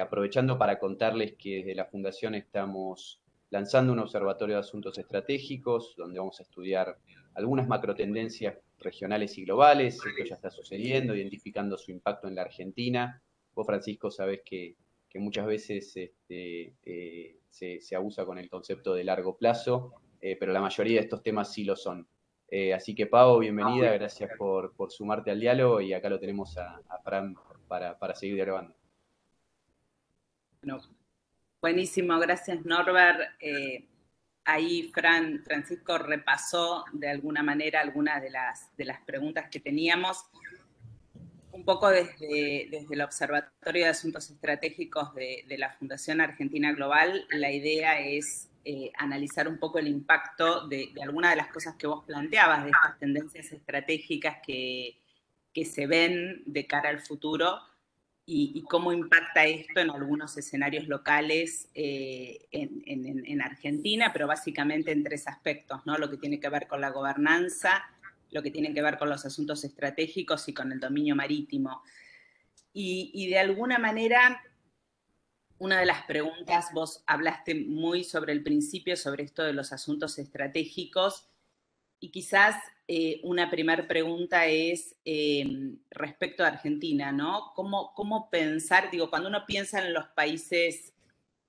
aprovechando para contarles que desde la Fundación estamos lanzando un observatorio de asuntos estratégicos, donde vamos a estudiar algunas macrotendencias regionales y globales. Esto ya está sucediendo, identificando su impacto en la Argentina. Vos, Francisco, sabés que muchas veces se abusa con el concepto de largo plazo, pero la mayoría de estos temas sí lo son. Así que, Pau, bienvenida, gracias por sumarte al diálogo, y acá lo tenemos a Fran para seguir dialogando. Bueno, buenísimo, gracias Norbert. Ahí Francisco repasó de alguna manera algunas de las preguntas que teníamos. Un poco desde el Observatorio de Asuntos Estratégicos de la Fundación Argentina Global, la idea es analizar un poco el impacto de algunas de las cosas que vos planteabas, de estas tendencias estratégicas que se ven de cara al futuro, y cómo impacta esto en algunos escenarios locales en Argentina, pero básicamente en tres aspectos, ¿no? Lo que tiene que ver con la gobernanza, lo que tiene que ver con los asuntos estratégicos y con el dominio marítimo. Y de alguna manera, una de las preguntas, vos hablaste muy sobre el principio, sobre esto de los asuntos estratégicos, y quizás una primera pregunta es respecto a Argentina, ¿no? ¿Cómo pensar, digo, cuando uno piensa en los países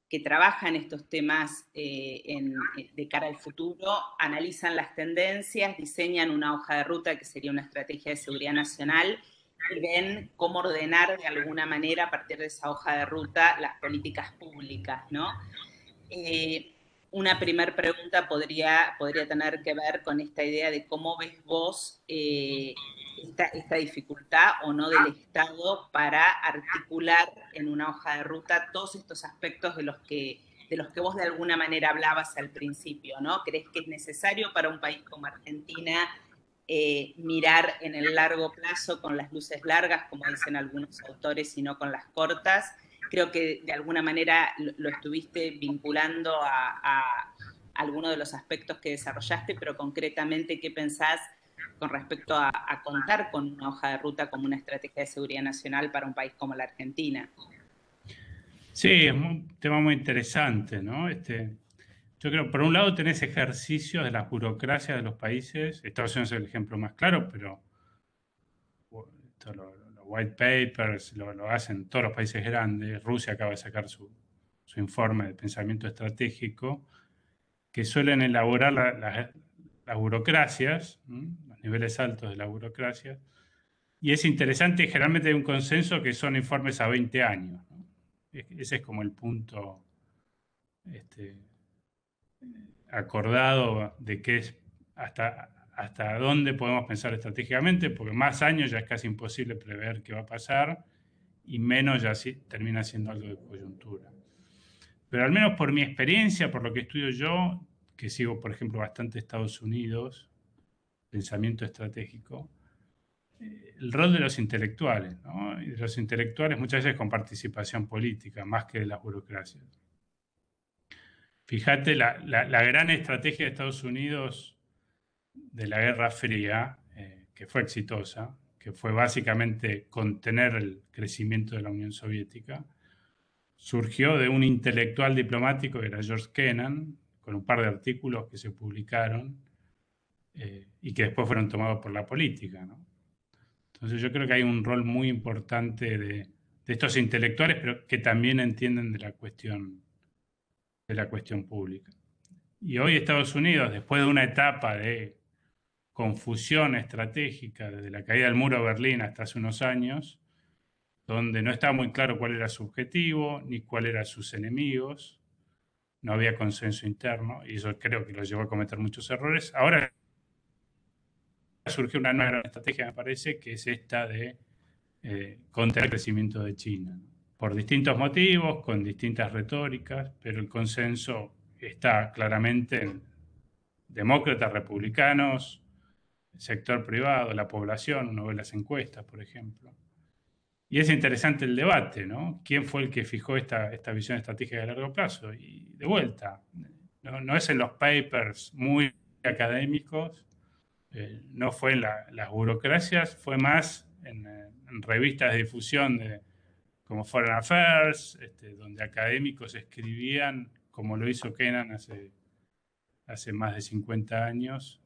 que trabajan estos temas de cara al futuro, analizan las tendencias, diseñan una hoja de ruta que sería una estrategia de seguridad nacional, y ven cómo ordenar de alguna manera a partir de esa hoja de ruta las políticas públicas, ¿no? Una primera pregunta podría tener que ver con esta idea de cómo ves vos esta dificultad o no del Estado para articular en una hoja de ruta todos estos aspectos de los que vos de alguna manera hablabas al principio, ¿no? ¿Crees que es necesario para un país como Argentina mirar en el largo plazo con las luces largas, como dicen algunos autores, y no con las cortas? Creo que de alguna manera lo estuviste vinculando a algunos de los aspectos que desarrollaste, pero concretamente, ¿qué pensás con respecto a contar con una hoja de ruta como una estrategia de seguridad nacional para un país como la Argentina? Sí, es un tema muy interesante, ¿no? Yo creo, por un lado, tenés ejercicios de las burocracias de los países. Estados Unidos es el ejemplo más claro, pero los white papers lo hacen todos los países grandes. Rusia acaba de sacar su informe de pensamiento estratégico, que suelen elaborar las burocracias, los niveles altos de la burocracia. Y es interesante, generalmente hay un consenso que son informes a 20 años, ¿no? Ese es como el punto acordado de que es hasta dónde podemos pensar estratégicamente, porque más años ya es casi imposible prever qué va a pasar, y menos ya termina siendo algo de coyuntura. Pero al menos por mi experiencia, por lo que estudio yo, que sigo, por ejemplo, bastante Estados Unidos, pensamiento estratégico, el rol de los intelectuales, ¿no? Y de los intelectuales muchas veces con participación política, más que de las burocracias. Fíjate, la gran estrategia de Estados Unidos de la Guerra Fría, que fue exitosa, que fue básicamente contener el crecimiento de la Unión Soviética, surgió de un intelectual diplomático que era George Kennan, con un par de artículos que se publicaron y que después fueron tomados por la política, ¿no? Entonces yo creo que hay un rol muy importante de estos intelectuales, pero que también entienden de la cuestión pública. Y hoy Estados Unidos, después de una etapa de confusión estratégica desde la caída del muro de Berlín hasta hace unos años, donde no estaba muy claro cuál era su objetivo ni cuáles eran sus enemigos, no había consenso interno, y eso creo que lo llevó a cometer muchos errores. Ahora surge una nueva estrategia, me parece, que es esta de contra el crecimiento de China, ¿no? Por distintos motivos, con distintas retóricas, pero el consenso está claramente en demócratas, republicanos, sector privado, la población, uno ve las encuestas, por ejemplo. Y es interesante el debate, ¿no? ¿Quién fue el que fijó esta visión estratégica de largo plazo? Y de vuelta, no es en los papers muy académicos, no fue en las burocracias, fue más en revistas de difusión como Foreign Affairs, donde académicos escribían, como lo hizo Kennan hace más de 50 años,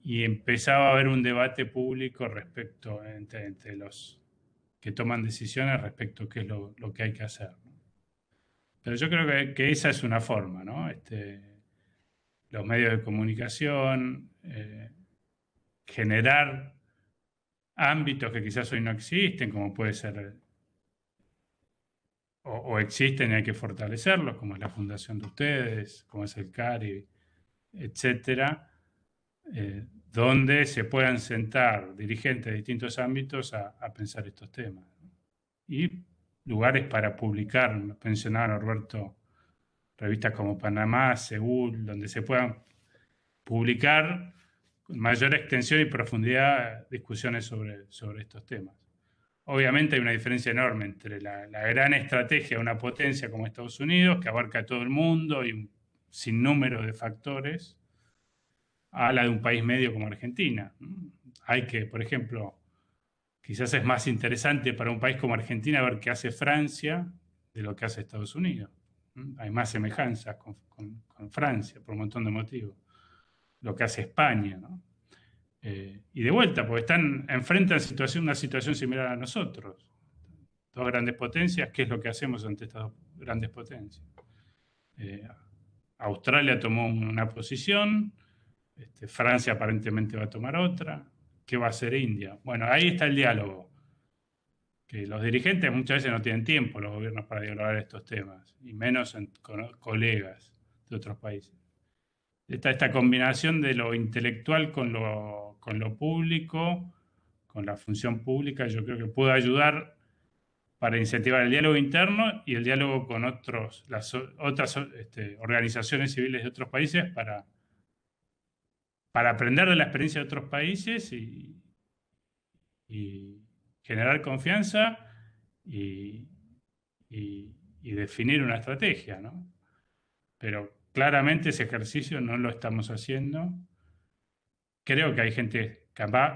y empezaba a haber un debate público respecto entre los que toman decisiones respecto a qué es lo que hay que hacer, ¿no? Pero yo creo que esa es una forma, ¿no? Los medios de comunicación, generar ámbitos que quizás hoy no existen, como puede ser, o existen y hay que fortalecerlos, como es la fundación de ustedes, como es el CARI, etcétera, donde se puedan sentar dirigentes de distintos ámbitos a pensar estos temas, ¿no? Y lugares para publicar, mencionaba Norberto, revistas como Panamá, Seúl, donde se puedan publicar con mayor extensión y profundidad discusiones sobre estos temas. Obviamente hay una diferencia enorme entre la gran estrategia de una potencia como Estados Unidos, que abarca a todo el mundo y un sinnúmero de factores, a la de un país medio como Argentina. Hay que, por ejemplo, quizás es más interesante para un país como Argentina ver qué hace Francia de lo que hace Estados Unidos. Hay más semejanzas con Francia por un montón de motivos. Lo que hace España, ¿no? Y de vuelta, porque enfrentan una situación similar a nosotros. Dos grandes potencias, ¿qué es lo que hacemos ante estas dos grandes potencias? Australia tomó una posición, Francia aparentemente va a tomar otra. ¿Qué va a hacer India? Bueno, ahí está el diálogo. Que los dirigentes muchas veces no tienen tiempo, los gobiernos, para dialogar estos temas, y menos con colegas de otros países. Esta combinación de lo intelectual con lo público, con la función pública, yo creo que puede ayudar para incentivar el diálogo interno y el diálogo con las otras organizaciones civiles de otros países para aprender de la experiencia de otros países y generar confianza y definir una estrategia, ¿no? Pero claramente ese ejercicio no lo estamos haciendo. Creo que hay gente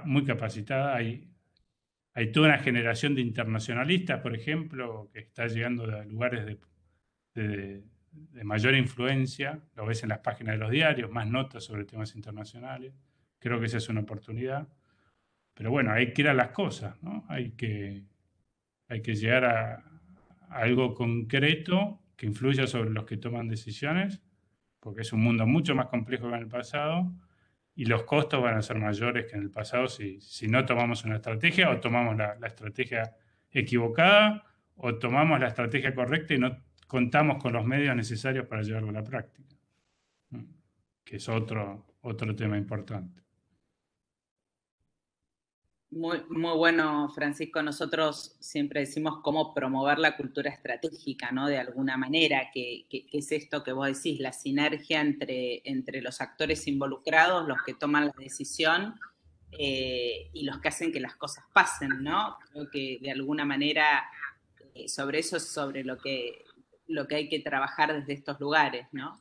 muy capacitada, hay toda una generación de internacionalistas, por ejemplo, que está llegando a lugares de mayor influencia, lo ves en las páginas de los diarios, más notas sobre temas internacionales. Creo que esa es una oportunidad. Pero bueno, hay que ir a las cosas, ¿no? Hay que llegar a algo concreto que influya sobre los que toman decisiones, porque es un mundo mucho más complejo que en el pasado y los costos van a ser mayores que en el pasado si no tomamos una estrategia o tomamos la estrategia equivocada o tomamos la estrategia correcta y no contamos con los medios necesarios para llevarlo a la práctica, ¿no? Que es otro tema importante. Muy, muy bueno, Francisco. Nosotros siempre decimos cómo promover la cultura estratégica, ¿no? De alguna manera, que es esto que vos decís, la sinergia entre los actores involucrados, los que toman la decisión y los que hacen que las cosas pasen, ¿no? Creo que de alguna manera sobre eso es sobre lo que hay que trabajar desde estos lugares, ¿no?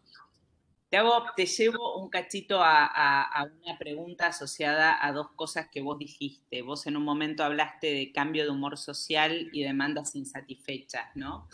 Te llevo un cachito a una pregunta asociada a dos cosas que vos dijiste. Vos en un momento hablaste de cambio de humor social y demandas insatisfechas, ¿no?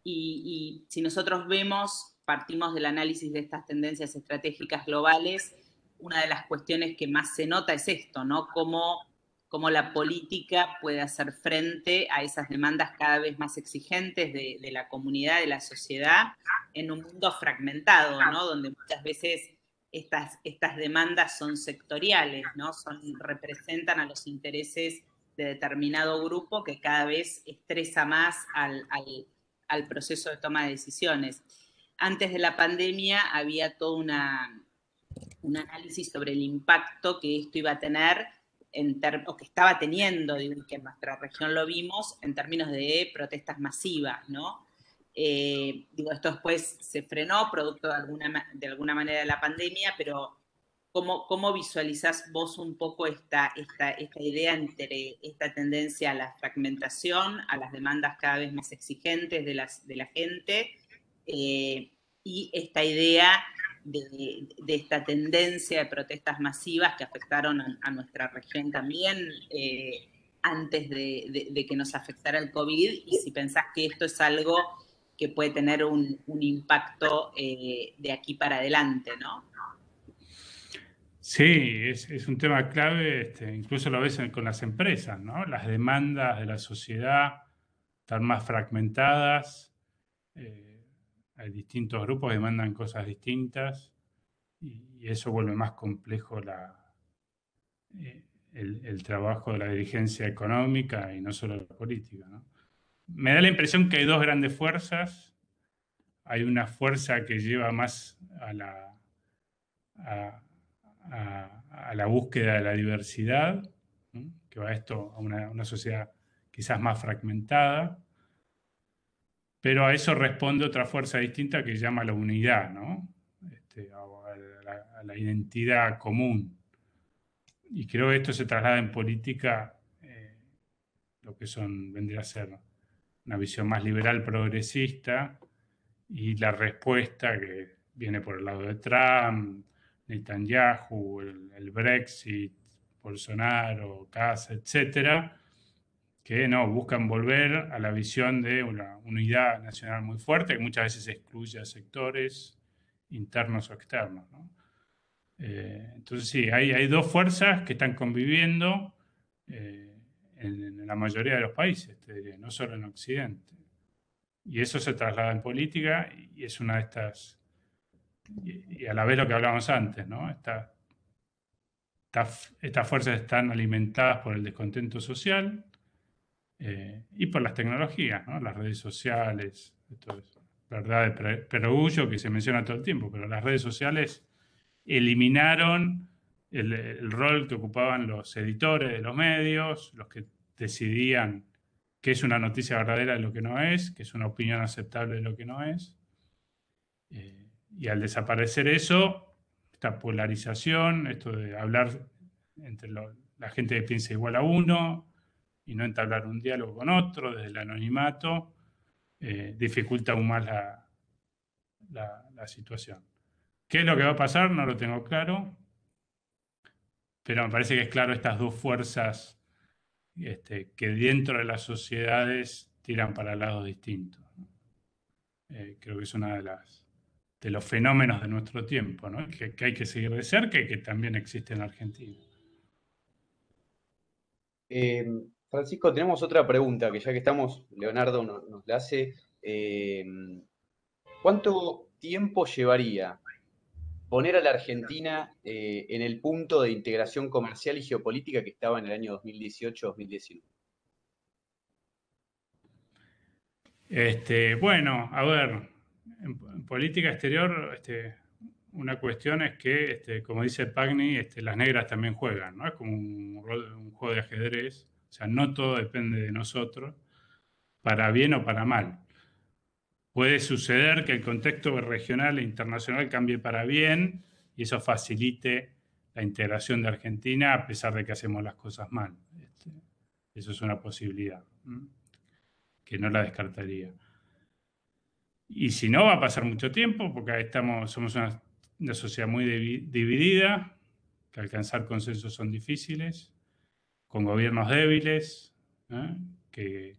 Y si nosotros vemos partimos del análisis de estas tendencias estratégicas globales, una de las cuestiones que más se nota es esto, ¿no? Cómo la política puede hacer frente a esas demandas cada vez más exigentes de la comunidad, de la sociedad, en un mundo fragmentado, ¿no? Donde muchas veces estas demandas son sectoriales, ¿no? Representan a los intereses de determinado grupo que cada vez estresa más al proceso de toma de decisiones. Antes de la pandemia había todo un análisis sobre el impacto que esto iba a tener, o que estaba teniendo, digo, que en nuestra región lo vimos, en términos de protestas masivas, ¿no? Digo, esto después se frenó, producto de alguna manera de la pandemia, pero ¿cómo visualizás vos un poco esta idea entre esta tendencia a la fragmentación, a las demandas cada vez más exigentes de la gente, y esta idea de esta tendencia de protestas masivas que afectaron a nuestra región también antes de que nos afectara el COVID, y si pensás que esto es algo que puede tener un impacto de aquí para adelante, ¿no? Sí, es un tema clave, incluso lo ves con las empresas, ¿no? Las demandas de la sociedad están más fragmentadas, hay distintos grupos que demandan cosas distintas y eso vuelve más complejo el trabajo de la dirigencia económica y no solo la política, ¿no? Me da la impresión que hay dos grandes fuerzas. Hay una fuerza que lleva más a la búsqueda de la diversidad, ¿no? Que va esto a una sociedad quizás más fragmentada, pero a eso responde otra fuerza distinta que llama la unidad, ¿no? A la identidad común. Y creo que esto se traslada en política, lo que vendría a ser una visión más liberal progresista, y la respuesta que viene por el lado de Trump, Netanyahu, el Brexit, Bolsonaro, Casa, etcétera, que no buscan volver a la visión de una unidad nacional muy fuerte, que muchas veces excluye a sectores internos o externos, ¿no? Entonces sí, hay dos fuerzas que están conviviendo en la mayoría de los países, te diría, no solo en Occidente. Y eso se traslada en política y es una de estas, y a la vez lo que hablábamos antes, ¿no? Estas fuerzas están alimentadas por el descontento social y por las tecnologías, ¿no? Las redes sociales, esto es verdad de perogrullo que se menciona todo el tiempo, pero las redes sociales eliminaron el rol que ocupaban los editores de los medios, los que decidían qué es una noticia verdadera de lo que no es, qué es una opinión aceptable de lo que no es. Y al desaparecer eso, esta polarización, esto de hablar entre la gente que piensa igual a uno y no entablar un diálogo con otro desde el anonimato, dificulta aún más la situación. ¿Qué es lo que va a pasar? No lo tengo claro, pero me parece que es claro estas dos fuerzas que dentro de las sociedades tiran para lados distintos, ¿no? Creo que es una de los fenómenos de nuestro tiempo, ¿no? Que hay que seguir de cerca y que también existe en Argentina. Francisco, tenemos otra pregunta que ya que estamos, Leonardo nos la hace. ¿Cuánto tiempo llevaría poner a la Argentina en el punto de integración comercial y geopolítica que estaba en el año 2018-2019? Bueno, a ver, en política exterior, una cuestión es que, como dice Pagni, las negras también juegan, ¿no? Es como un juego de ajedrez, o sea, no todo depende de nosotros, para bien o para mal. Puede suceder que el contexto regional e internacional cambie para bien y eso facilite la integración de Argentina a pesar de que hacemos las cosas mal. Eso es una posibilidad, que no la descartaría. Y si no, va a pasar mucho tiempo, porque somos una sociedad muy dividida, que alcanzar consensos son difíciles, con gobiernos débiles, ¿eh? que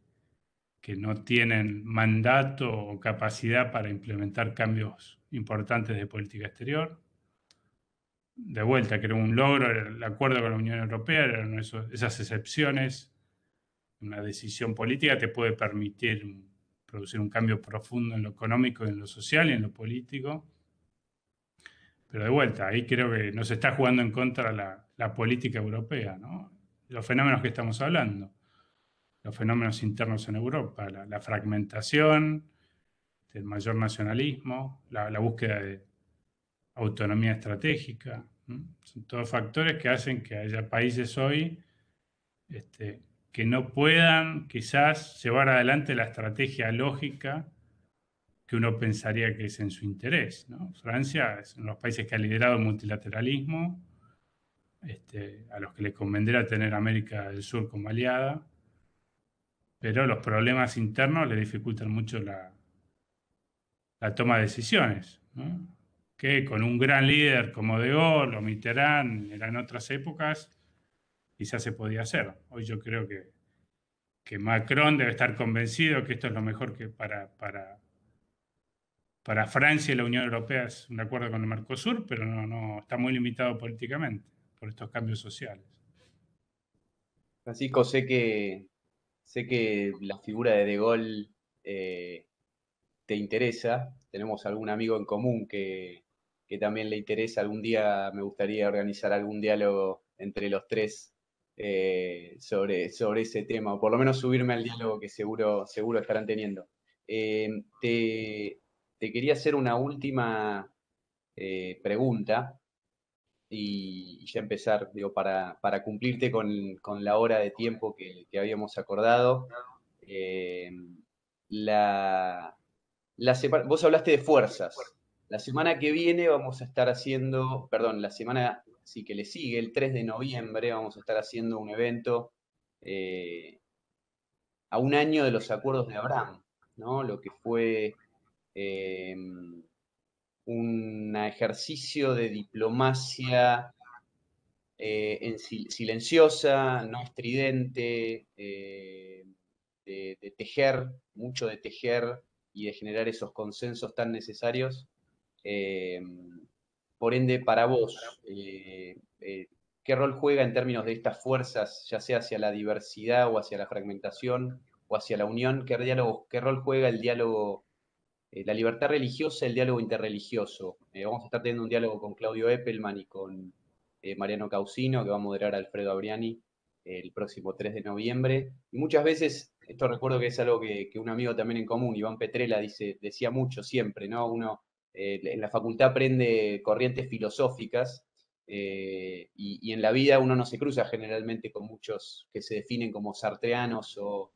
que no tienen mandato o capacidad para implementar cambios importantes de política exterior. De vuelta, que era un logro el acuerdo con la Unión Europea, eran esas excepciones. Una decisión política te puede permitir producir un cambio profundo en lo económico, en lo social y en lo político. Pero de vuelta, ahí creo que nos está jugando en contra la política europea, ¿no? Los fenómenos que estamos hablando, los fenómenos internos en Europa, la fragmentación, el mayor nacionalismo, la búsqueda de autonomía estratégica. Son todos factores que hacen que haya países hoy que no puedan quizás llevar adelante la estrategia lógica que uno pensaría que es en su interés, ¿no? Francia es uno de los países que ha liderado el multilateralismo, a los que les convendría tener a América del Sur como aliada, pero los problemas internos le dificultan mucho la toma de decisiones, ¿no? Que con un gran líder como De Gaulle o Mitterrand en otras épocas quizás se podía hacer. Hoy yo creo que Macron debe estar convencido que esto es lo mejor que para Francia y la Unión Europea es un acuerdo con el Mercosur, pero no está muy limitado políticamente por estos cambios sociales. Francisco, sé que la figura de Gaulle te interesa. Tenemos algún amigo en común que también le interesa. Algún día me gustaría organizar algún diálogo entre los tres sobre ese tema, o por lo menos subirme al diálogo que seguro estarán teniendo. Te quería hacer una última pregunta y ya empezar, digo, para cumplirte con la hora de tiempo que habíamos acordado. Eh, Vos hablaste de fuerzas. La semana que viene vamos a estar haciendo, perdón, la semana sí que le sigue, el 3 de noviembre, vamos a estar haciendo un evento a un año de los acuerdos de Abraham, ¿no? Lo que fue eh, un ejercicio de diplomacia silenciosa, no estridente, de tejer, mucho de tejer y de generar esos consensos tan necesarios. Eh, por ende, para vos, ¿qué rol juega en términos de estas fuerzas, ya sea hacia la diversidad o hacia la fragmentación o hacia la unión? ¿Qué rol juega el diálogo, la libertad religiosa, el diálogo interreligioso? Vamos a estar teniendo un diálogo con Claudio Eppelman y con Mariano Causino, que va a moderar Alfredo Abriani el próximo 3 de noviembre. Y muchas veces, esto recuerdo que es algo que un amigo también en común, Iván Petrella, decía mucho siempre, ¿no? Uno en la facultad aprende corrientes filosóficas y en la vida uno no se cruza generalmente con muchos que se definen como sartreanos o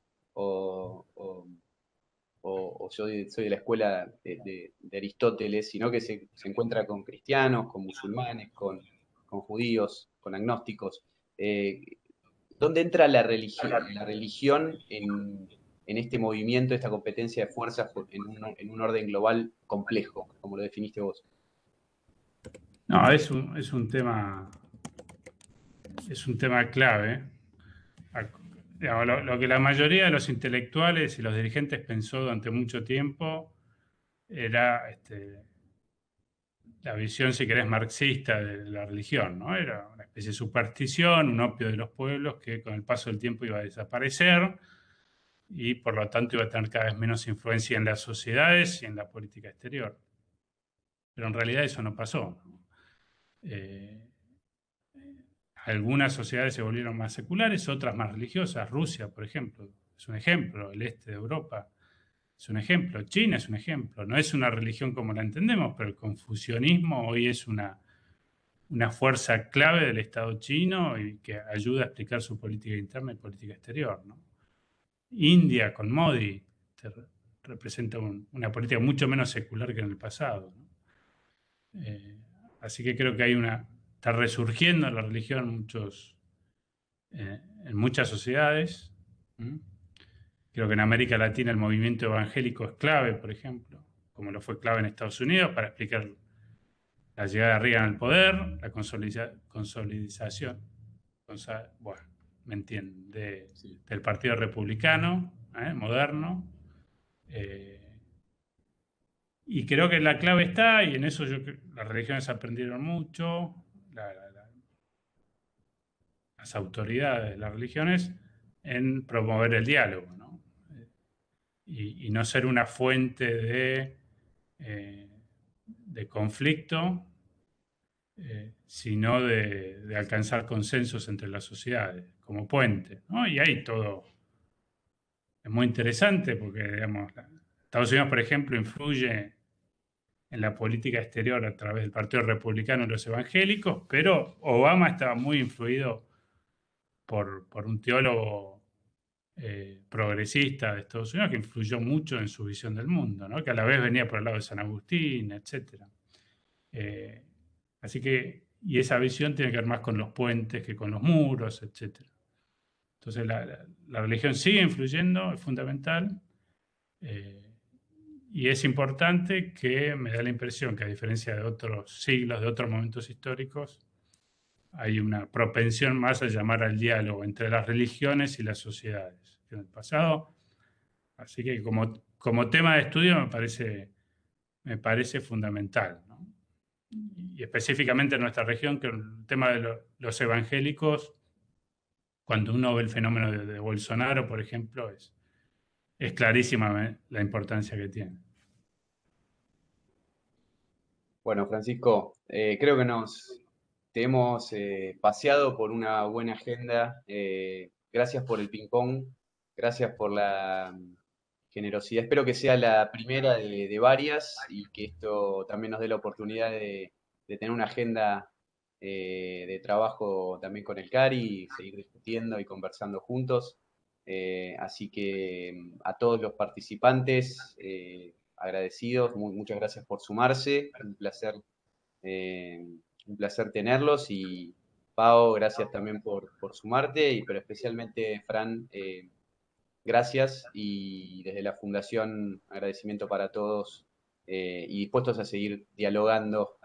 soy de la escuela de Aristóteles, sino que se encuentra con cristianos, con musulmanes, con judíos, con agnósticos. ¿Dónde entra la religión en este movimiento, esta competencia de fuerzas en un orden global complejo, como lo definiste vos? No, es un tema clave. Digamos, lo que la mayoría de los intelectuales y los dirigentes pensó durante mucho tiempo era la visión, si querés, marxista de la religión, ¿no? Era una especie de superstición, un opio de los pueblos que con el paso del tiempo iba a desaparecer y por lo tanto iba a tener cada vez menos influencia en las sociedades y en la política exterior. Pero en realidad eso no pasó, ¿no? Algunas sociedades se volvieron más seculares, otras más religiosas. Rusia, por ejemplo, es un ejemplo. El este de Europa es un ejemplo. China es un ejemplo. No es una religión como la entendemos, pero el confucianismo hoy es una fuerza clave del Estado chino y que ayuda a explicar su política interna y política exterior, ¿no? India, con Modi, representa una política mucho menos secular que en el pasado, ¿no? Así que creo que está resurgiendo la religión en muchas sociedades. Creo que en América Latina el movimiento evangélico es clave, por ejemplo, como lo fue clave en Estados Unidos para explicar la llegada de Reagan al poder, la consolidación, bueno, me entienden, Sí. del Partido Republicano, moderno. Y creo que la clave está, y en eso las religiones aprendieron mucho, las autoridades de las religiones, en promover el diálogo, ¿no? Y no ser una fuente de conflicto, sino de alcanzar consensos entre las sociedades, como puente, ¿no? Y ahí todo es muy interesante porque, digamos, Estados Unidos, por ejemplo, influye en la política exterior a través del Partido Republicano y los evangélicos, pero Obama estaba muy influido por un teólogo progresista de Estados Unidos que influyó mucho en su visión del mundo, ¿no? Que a la vez venía por el lado de San Agustín, etc. Así que, y esa visión tiene que ver más con los puentes que con los muros, etc. Entonces la religión sigue influyendo, es fundamental, y es importante, que me da la impresión que, a diferencia de otros siglos, de otros momentos históricos, hay una propensión más a llamar al diálogo entre las religiones y las sociedades que en el pasado. Así que como tema de estudio me parece fundamental, ¿no? Y específicamente en nuestra región, que el tema de los evangélicos, cuando uno ve el fenómeno de Bolsonaro, por ejemplo, es clarísima la importancia que tiene. Bueno, Francisco, creo que te hemos paseado por una buena agenda. Gracias por el ping-pong, gracias por la generosidad. Espero que sea la primera de varias y que esto también nos dé la oportunidad de tener una agenda de trabajo también con el CARI y seguir discutiendo y conversando juntos. Así que a todos los participantes, agradecidos, muchas gracias por sumarse, un placer tenerlos, y Pau, gracias también por sumarte, pero especialmente Fran, gracias, y desde la Fundación agradecimiento para todos, y dispuestos a seguir dialogando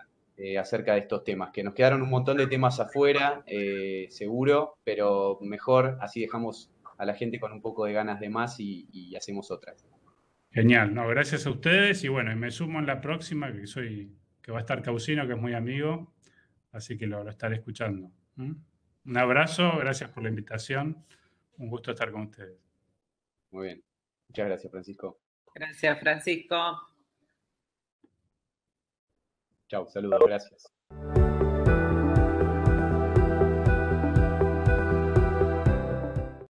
acerca de estos temas, que nos quedaron un montón de temas afuera, seguro, pero mejor así dejamos a la gente con un poco de ganas de más y hacemos otra. Genial, no, gracias a ustedes, y bueno, y me sumo en la próxima, que va a estar Causino, que es muy amigo, así que lo estaré escuchando. Un abrazo, gracias por la invitación, un gusto estar con ustedes. Muy bien, muchas gracias, Francisco. Gracias, Francisco. Chau, saludos, gracias.